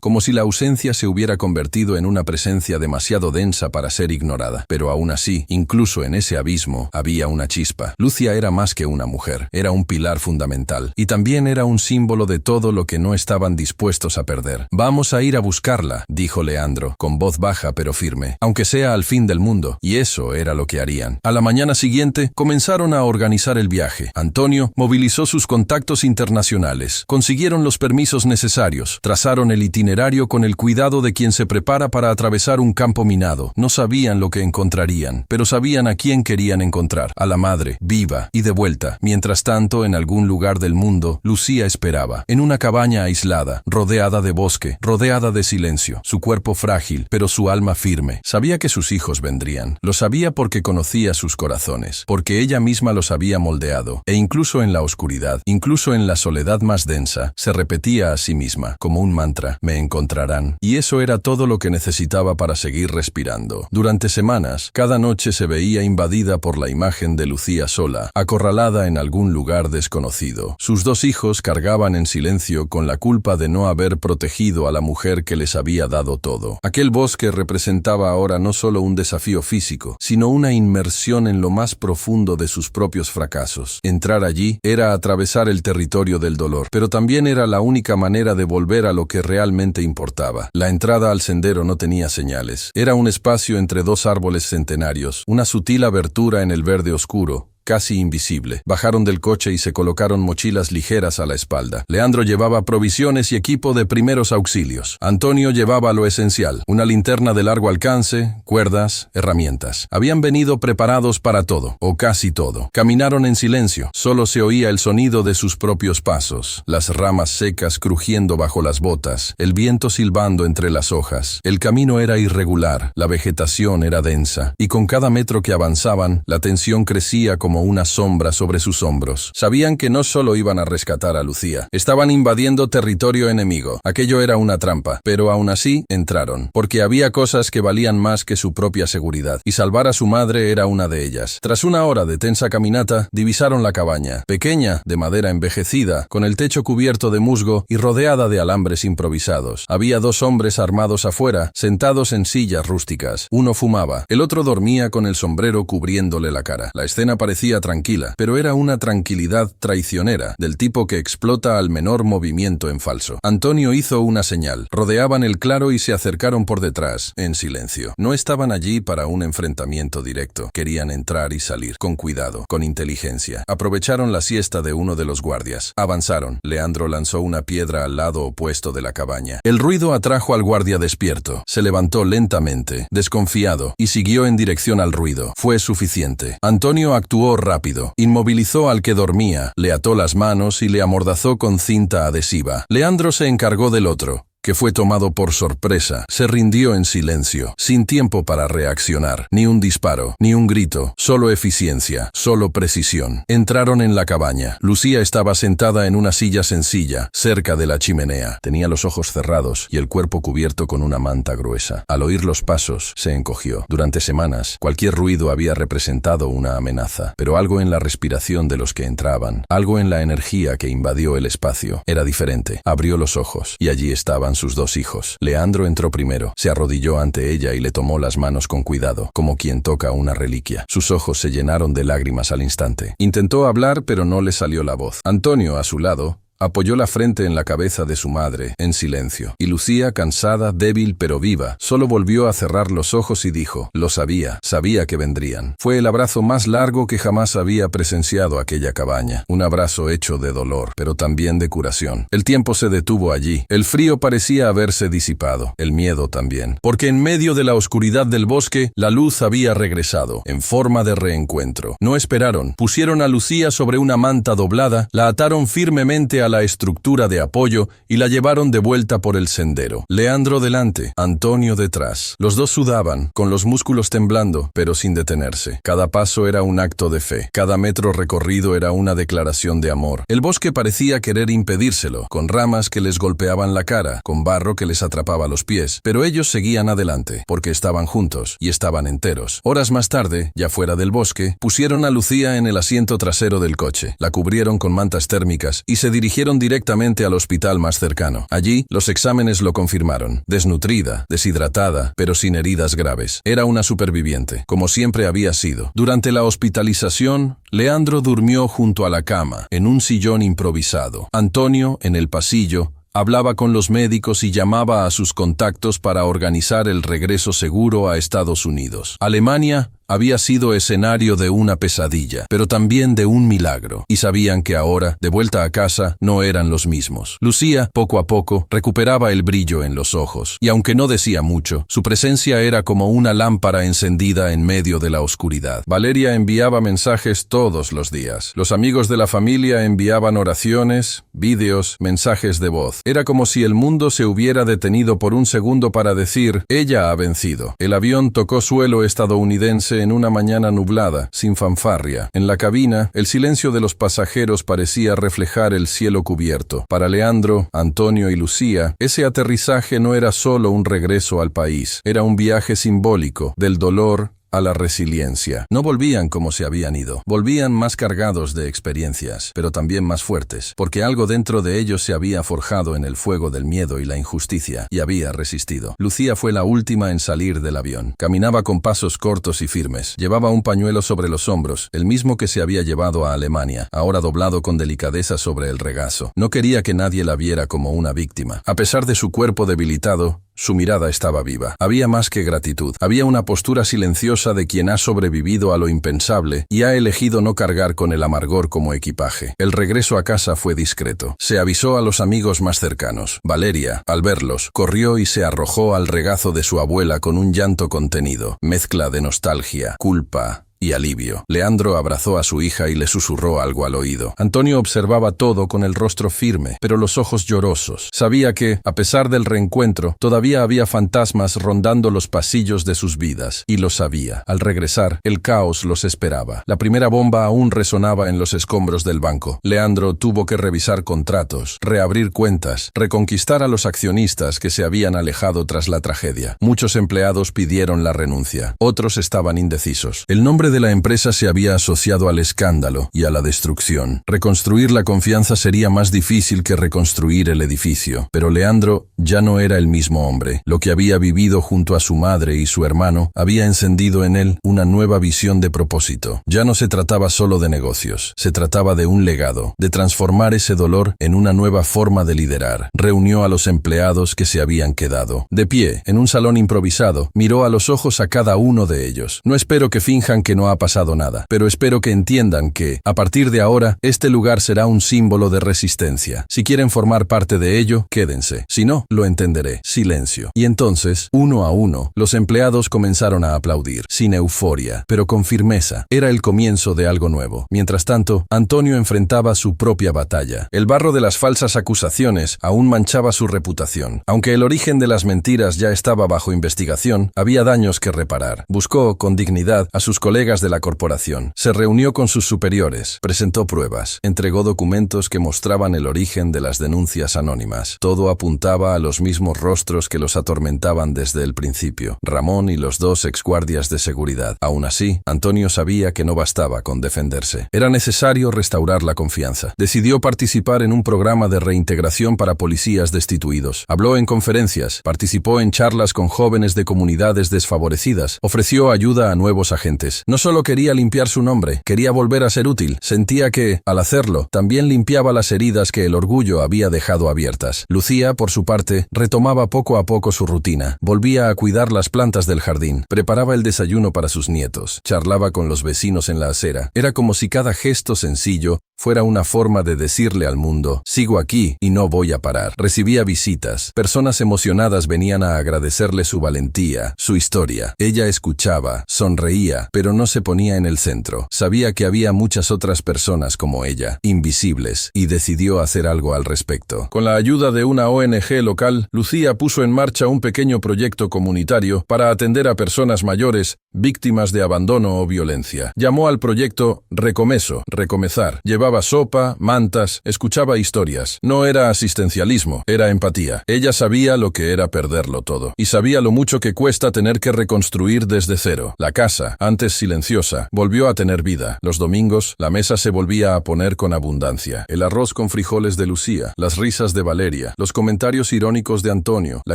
como si la ausencia se hubiera convertido en una presencia demasiado densa para ser ignorada. Pero aún así, incluso en ese abismo, había una chispa. Lucia era más que una mujer, era un pilar fundamental, y también era un símbolo de todo lo que no estaban dispuestos a perder. «Vamos a ir a buscarla», dijo Leandro, con voz baja pero firme, aunque sea al fin del mundo, y eso era lo que harían. A la mañana siguiente, comenzaron a organizar el viaje. Antonio movilizó sus contactos internacionales, consiguieron los permisos necesarios, trazaron el itinerario con el cuidado de quien se prepara para atravesar un campo minado. No sabían lo que encontrarían, pero sabían a quién querían encontrar, a la madre, viva y de vuelta. Mientras tanto, en algún lugar del mundo, Lucía esperaba, en una cabaña aislada, rodeada de bosque, rodeada de silencio, su cuerpo frágil, pero su alma firme. Sabía que sus hijos vendrían. Lo sabía porque conocía sus corazones, porque ella misma los había moldeado, e incluso en la oscuridad, incluso en la soledad más densa, se repetía a sí misma, como un mantra, me encontrarán. Y eso era todo lo que necesitaba para seguir respirando. Durante semanas, cada noche se veía invadida por la imagen de Lucía sola, acorralada en algún lugar desconocido. Sus dos hijos cargaban en silencio con la culpa de no haber protegido a la mujer que les había dado todo. Aquel bosque representaba ahora no solo un desafío físico, sino una inmersión en lo más profundo de sus propios fracasos. Entrar allí era atravesar el territorio del dolor, pero también era la única manera de volver a lo que realmente importaba. La entrada al sendero no tenía señales. Era un espacio entre dos árboles centenarios, una sutil abertura en el verde oscuro, casi invisible. Bajaron del coche y se colocaron mochilas ligeras a la espalda. Leandro llevaba provisiones y equipo de primeros auxilios. Antonio llevaba lo esencial, una linterna de largo alcance, cuerdas, herramientas. Habían venido preparados para todo, o casi todo. Caminaron en silencio, solo se oía el sonido de sus propios pasos, las ramas secas crujiendo bajo las botas, el viento silbando entre las hojas. El camino era irregular, la vegetación era densa, y con cada metro que avanzaban, la tensión crecía como una sombra sobre sus hombros. Sabían que no solo iban a rescatar a Lucía, estaban invadiendo territorio enemigo. Aquello era una trampa, pero aún así entraron, porque había cosas que valían más que su propia seguridad, y salvar a su madre era una de ellas. Tras una hora de tensa caminata, divisaron la cabaña, pequeña, de madera envejecida, con el techo cubierto de musgo y rodeada de alambres improvisados. Había dos hombres armados afuera, sentados en sillas rústicas. Uno fumaba, el otro dormía con el sombrero cubriéndole la cara. La escena parecía tranquila, pero era una tranquilidad traicionera, del tipo que explota al menor movimiento en falso. Antonio hizo una señal. Rodeaban el claro y se acercaron por detrás, en silencio. No estaban allí para un enfrentamiento directo. Querían entrar y salir, con cuidado, con inteligencia. Aprovecharon la siesta de uno de los guardias. Avanzaron. Leandro lanzó una piedra al lado opuesto de la cabaña. El ruido atrajo al guardia despierto. Se levantó lentamente, desconfiado, y siguió en dirección al ruido. Fue suficiente. Antonio actuó rápido. Inmovilizó al que dormía, le ató las manos y le amordazó con cinta adhesiva. Leandro se encargó del otro. que fue tomado por sorpresa, se rindió en silencio, sin tiempo para reaccionar. Ni un disparo, ni un grito, solo eficiencia, solo precisión. Entraron en la cabaña. Lucía estaba sentada en una silla sencilla, cerca de la chimenea. Tenía los ojos cerrados y el cuerpo cubierto con una manta gruesa. Al oír los pasos, se encogió. Durante semanas, cualquier ruido había representado una amenaza, pero algo en la respiración de los que entraban, algo en la energía que invadió el espacio, era diferente. Abrió los ojos y allí estaban sus dos hijos. Leandro entró primero, se arrodilló ante ella y le tomó las manos con cuidado, como quien toca una reliquia. Sus ojos se llenaron de lágrimas al instante. Intentó hablar, pero no le salió la voz. Antonio, a su lado, apoyó la frente en la cabeza de su madre, en silencio. Y Lucía, cansada, débil pero viva, solo volvió a cerrar los ojos y dijo: lo sabía, sabía que vendrían. Fue el abrazo más largo que jamás había presenciado aquella cabaña. Un abrazo hecho de dolor, pero también de curación. El tiempo se detuvo allí. El frío parecía haberse disipado. El miedo también. Porque en medio de la oscuridad del bosque, la luz había regresado, en forma de reencuentro. No esperaron. Pusieron a Lucía sobre una manta doblada, la ataron firmemente a la estructura de apoyo y la llevaron de vuelta por el sendero. Leandro delante, Antonio detrás. Los dos sudaban, con los músculos temblando, pero sin detenerse. Cada paso era un acto de fe. Cada metro recorrido era una declaración de amor. El bosque parecía querer impedírselo, con ramas que les golpeaban la cara, con barro que les atrapaba los pies, pero ellos seguían adelante, porque estaban juntos y estaban enteros. Horas más tarde, ya fuera del bosque, pusieron a Lucía en el asiento trasero del coche, la cubrieron con mantas térmicas y se dirigieron directamente al hospital más cercano. Allí, los exámenes lo confirmaron. Desnutrida, deshidratada, pero sin heridas graves. Era una superviviente, como siempre había sido. Durante la hospitalización, Leandro durmió junto a la cama, en un sillón improvisado. Antonio, en el pasillo, hablaba con los médicos y llamaba a sus contactos para organizar el regreso seguro a Estados Unidos. Alemania había sido escenario de una pesadilla, pero también de un milagro, y sabían que ahora, de vuelta a casa, no eran los mismos. Lucía, poco a poco, recuperaba el brillo en los ojos, y aunque no decía mucho, su presencia era como una lámpara encendida en medio de la oscuridad. Valeria enviaba mensajes todos los días. Los amigos de la familia enviaban oraciones, vídeos, mensajes de voz. Era como si el mundo se hubiera detenido por un segundo para decir: ella ha vencido. El avión tocó suelo estadounidense en una mañana nublada, sin fanfarria. En la cabina, el silencio de los pasajeros parecía reflejar el cielo cubierto. Para Leandro, Antonio y Lucía, ese aterrizaje no era solo un regreso al país, era un viaje simbólico del dolor a la resiliencia. No volvían como se habían ido, volvían más cargados de experiencias, pero también más fuertes, porque algo dentro de ellos se había forjado en el fuego del miedo y la injusticia, y había resistido. Lucía fue la última en salir del avión. Caminaba con pasos cortos y firmes, llevaba un pañuelo sobre los hombros, el mismo que se había llevado a Alemania, ahora doblado con delicadeza sobre el regazo. No quería que nadie la viera como una víctima. A pesar de su cuerpo debilitado, su mirada estaba viva. Había más que gratitud. Había una postura silenciosa de quien ha sobrevivido a lo impensable y ha elegido no cargar con el amargor como equipaje. El regreso a casa fue discreto. Se avisó a los amigos más cercanos. Valeria, al verlos, corrió y se arrojó al regazo de su abuela con un llanto contenido, mezcla de nostalgia, culpa y alivio. Leandro abrazó a su hija y le susurró algo al oído. Antonio observaba todo con el rostro firme, pero los ojos llorosos. Sabía que, a pesar del reencuentro, todavía había fantasmas rondando los pasillos de sus vidas, y lo sabía. Al regresar, el caos los esperaba. La primera bomba aún resonaba en los escombros del banco. Leandro tuvo que revisar contratos, reabrir cuentas, reconquistar a los accionistas que se habían alejado tras la tragedia. Muchos empleados pidieron la renuncia. Otros estaban indecisos. El nombre de la empresa se había asociado al escándalo y a la destrucción. Reconstruir la confianza sería más difícil que reconstruir el edificio, pero Leandro ya no era el mismo hombre. Lo que había vivido junto a su madre y su hermano había encendido en él una nueva visión de propósito. Ya no se trataba solo de negocios, se trataba de un legado, de transformar ese dolor en una nueva forma de liderar. Reunió a los empleados que se habían quedado. De pie, en un salón improvisado, miró a los ojos a cada uno de ellos. No espero que finjan que no ha pasado nada, pero espero que entiendan que, a partir de ahora, este lugar será un símbolo de resistencia. Si quieren formar parte de ello, quédense. Si no, lo entenderé. Silencio. Y entonces, uno a uno, los empleados comenzaron a aplaudir, sin euforia, pero con firmeza. Era el comienzo de algo nuevo. Mientras tanto, Antonio enfrentaba su propia batalla. El barro de las falsas acusaciones aún manchaba su reputación. Aunque el origen de las mentiras ya estaba bajo investigación, había daños que reparar. Buscó, con dignidad, a sus colegas de la corporación. Se reunió con sus superiores, presentó pruebas, entregó documentos que mostraban el origen de las denuncias anónimas. Todo apuntaba a los mismos rostros que los atormentaban desde el principio: Ramón y los dos exguardias de seguridad. Aún así, Antonio sabía que no bastaba con defenderse. Era necesario restaurar la confianza. Decidió participar en un programa de reintegración para policías destituidos. Habló en conferencias, participó en charlas con jóvenes de comunidades desfavorecidas, ofreció ayuda a nuevos agentes. No solo quería limpiar su nombre, quería volver a ser útil. Sentía que, al hacerlo, también limpiaba las heridas que el orgullo había dejado abiertas. Lucía, por su parte, retomaba poco a poco su rutina. Volvía a cuidar las plantas del jardín, preparaba el desayuno para sus nietos, charlaba con los vecinos en la acera. Era como si cada gesto sencillo fuera una forma de decirle al mundo: sigo aquí y no voy a parar. Recibía visitas. Personas emocionadas venían a agradecerle su valentía, su historia. Ella escuchaba, sonreía, pero no se ponía en el centro. Sabía que había muchas otras personas como ella, invisibles, y decidió hacer algo al respecto. Con la ayuda de una ONG local, Lucía puso en marcha un pequeño proyecto comunitario para atender a personas mayores víctimas de abandono o violencia. Llamó al proyecto Recomezo, recomenzar. Llevaba sopa, mantas, escuchaba historias. No era asistencialismo, era empatía. Ella sabía lo que era perderlo todo, y sabía lo mucho que cuesta tener que reconstruir desde cero. La casa, antes silenciosa, volvió a tener vida. Los domingos, la mesa se volvía a poner con abundancia. El arroz con frijoles de Lucía, las risas de Valeria, los comentarios irónicos de Antonio, la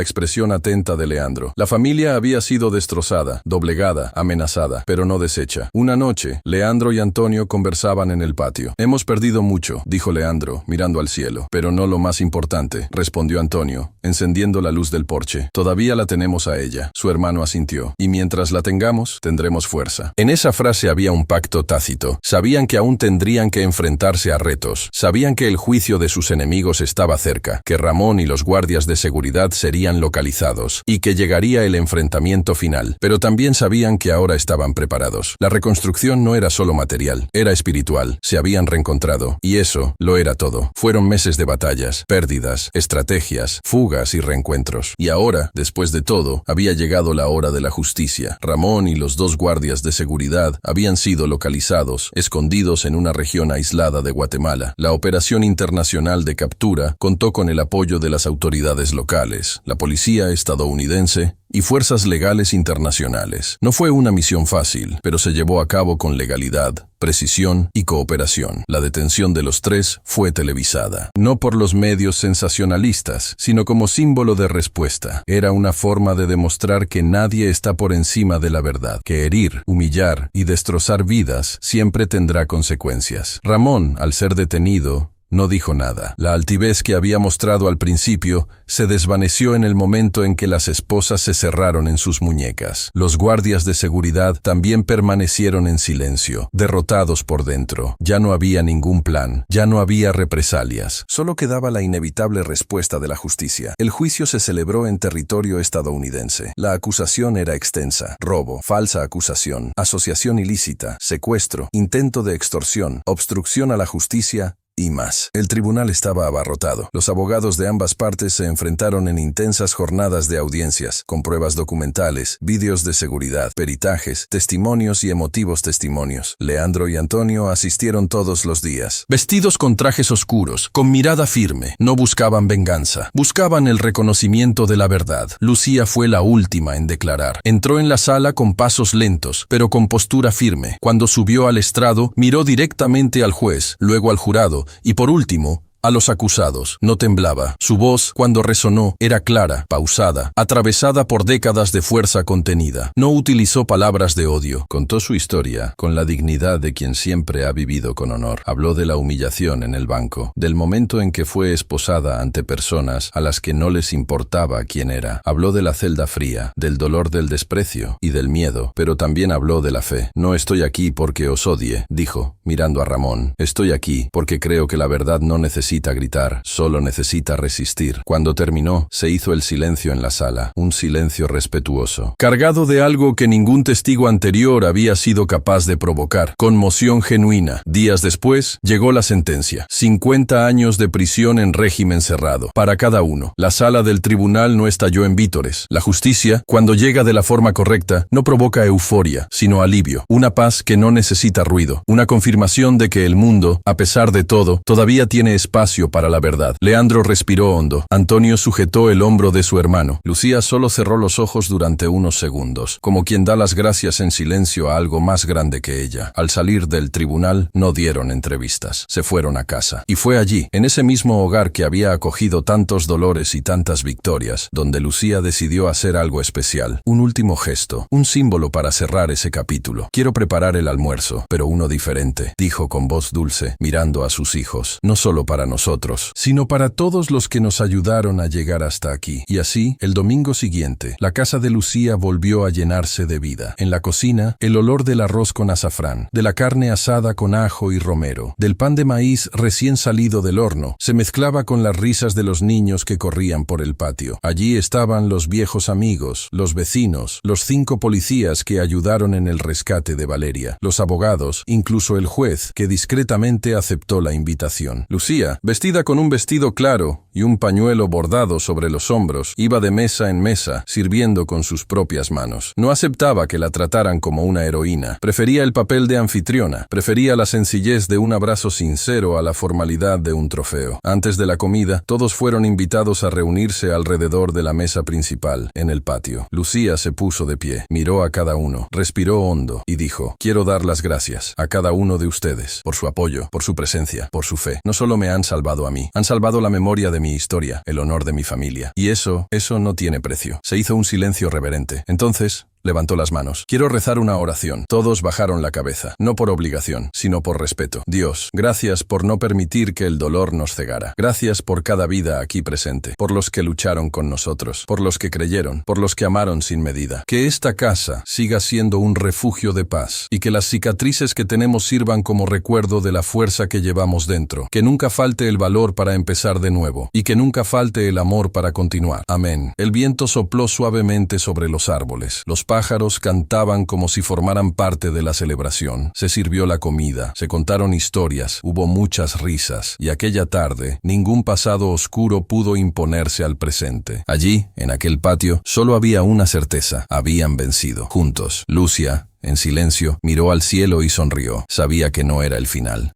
expresión atenta de Leandro. La familia había sido destrozada, doblegada, amenazada, pero no deshecha. Una noche, Leandro y Antonio conversaban en el patio. Hemos perdido mucho, dijo Leandro, mirando al cielo. Pero no lo más importante, respondió Antonio, encendiendo la luz del porche. Todavía la tenemos a ella. Su hermano asintió. Y mientras la tengamos, tendremos fuerza. En esa frase había un pacto tácito. Sabían que aún tendrían que enfrentarse a retos. Sabían que el juicio de sus enemigos estaba cerca, que Ramón y los guardias de seguridad serían localizados, y que llegaría el enfrentamiento final. Pero también sabían que ahora estaban preparados. La reconstrucción no era solo material, era espiritual. Se habían reencontrado, y eso lo era todo. Fueron meses de batallas, pérdidas, estrategias, fugas y reencuentros. Y ahora, después de todo, había llegado la hora de la justicia. Ramón y los dos guardias de seguridad habían sido localizados, escondidos en una región aislada de Guatemala. La operación internacional de captura contó con el apoyo de las autoridades locales, la policía estadounidense y fuerzas legales internacionales. No fue una misión fácil, pero se llevó a cabo con legalidad, precisión y cooperación. La detención de los tres fue televisada, no por los medios sensacionalistas, sino como símbolo de respuesta. Era una forma de demostrar que nadie está por encima de la verdad, que herir, humillar y destrozar vidas siempre tendrá consecuencias. Ramón, al ser detenido, no dijo nada. La altivez que había mostrado al principio se desvaneció en el momento en que las esposas se cerraron en sus muñecas. Los guardias de seguridad también permanecieron en silencio, derrotados por dentro. Ya no había ningún plan, ya no había represalias. Solo quedaba la inevitable respuesta de la justicia. El juicio se celebró en territorio estadounidense. La acusación era extensa: robo, falsa acusación, asociación ilícita, secuestro, intento de extorsión, obstrucción a la justicia y más. El tribunal estaba abarrotado. Los abogados de ambas partes se enfrentaron en intensas jornadas de audiencias, con pruebas documentales, vídeos de seguridad, peritajes, testimonios y emotivos testimonios. Leandro y Antonio asistieron todos los días. Vestidos con trajes oscuros, con mirada firme, no buscaban venganza, buscaban el reconocimiento de la verdad. Lucía fue la última en declarar. Entró en la sala con pasos lentos, pero con postura firme. Cuando subió al estrado, miró directamente al juez, luego al jurado, y por último, a los acusados. No temblaba. Su voz, cuando resonó, era clara, pausada, atravesada por décadas de fuerza contenida. No utilizó palabras de odio. Contó su historia, con la dignidad de quien siempre ha vivido con honor. Habló de la humillación en el banco, del momento en que fue esposada ante personas a las que no les importaba quién era. Habló de la celda fría, del dolor del desprecio y del miedo, pero también habló de la fe. No estoy aquí porque os odie, dijo, mirando a Ramón. Estoy aquí porque creo que la verdad no necesita gritar, solo necesita resistir. Cuando terminó, se hizo el silencio en la sala, un silencio respetuoso, cargado de algo que ningún testigo anterior había sido capaz de provocar, conmoción genuina. Días después, llegó la sentencia. 50 años de prisión en régimen cerrado, para cada uno. La sala del tribunal no estalló en vítores. La justicia, cuando llega de la forma correcta, no provoca euforia, sino alivio. Una paz que no necesita ruido. Una confirmación de que el mundo, a pesar de todo, todavía tiene espacio para la verdad. Leandro respiró hondo. Antonio sujetó el hombro de su hermano. Lucía solo cerró los ojos durante unos segundos, como quien da las gracias en silencio a algo más grande que ella. Al salir del tribunal, no dieron entrevistas. Se fueron a casa. Y fue allí, en ese mismo hogar que había acogido tantos dolores y tantas victorias, donde Lucía decidió hacer algo especial. Un último gesto, un símbolo para cerrar ese capítulo. Quiero preparar el almuerzo, pero uno diferente, dijo con voz dulce, mirando a sus hijos. No solo para nosotros, sino para todos los que nos ayudaron a llegar hasta aquí. Y así, el domingo siguiente, la casa de Lucía volvió a llenarse de vida. En la cocina, el olor del arroz con azafrán, de la carne asada con ajo y romero, del pan de maíz recién salido del horno, se mezclaba con las risas de los niños que corrían por el patio. Allí estaban los viejos amigos, los vecinos, los 5 policías que ayudaron en el rescate de Valeria, los abogados, incluso el juez, que discretamente aceptó la invitación. Lucía, vestida con un vestido claro y un pañuelo bordado sobre los hombros, iba de mesa en mesa, sirviendo con sus propias manos. No aceptaba que la trataran como una heroína. Prefería el papel de anfitriona. Prefería la sencillez de un abrazo sincero a la formalidad de un trofeo. Antes de la comida, todos fueron invitados a reunirse alrededor de la mesa principal, en el patio. Lucía se puso de pie, miró a cada uno, respiró hondo y dijo: quiero dar las gracias a cada uno de ustedes por su apoyo, por su presencia, por su fe. No solo me han salvado a mí, han salvado la memoria de mi historia, el honor de mi familia. Y eso no tiene precio. Se hizo un silencio reverente. Entonces, levantó las manos. Quiero rezar una oración. Todos bajaron la cabeza, no por obligación, sino por respeto. Dios, gracias por no permitir que el dolor nos cegara. Gracias por cada vida aquí presente, por los que lucharon con nosotros, por los que creyeron, por los que amaron sin medida. Que esta casa siga siendo un refugio de paz y que las cicatrices que tenemos sirvan como recuerdo de la fuerza que llevamos dentro. Que nunca falte el valor para empezar de nuevo y que nunca falte el amor para continuar. Amén. El viento sopló suavemente sobre los árboles. Los pájaros cantaban como si formaran parte de la celebración. Se sirvió la comida, se contaron historias, hubo muchas risas, y aquella tarde ningún pasado oscuro pudo imponerse al presente. Allí, en aquel patio, solo había una certeza: habían vencido. Juntos. Lucía, en silencio, miró al cielo y sonrió. Sabía que no era el final.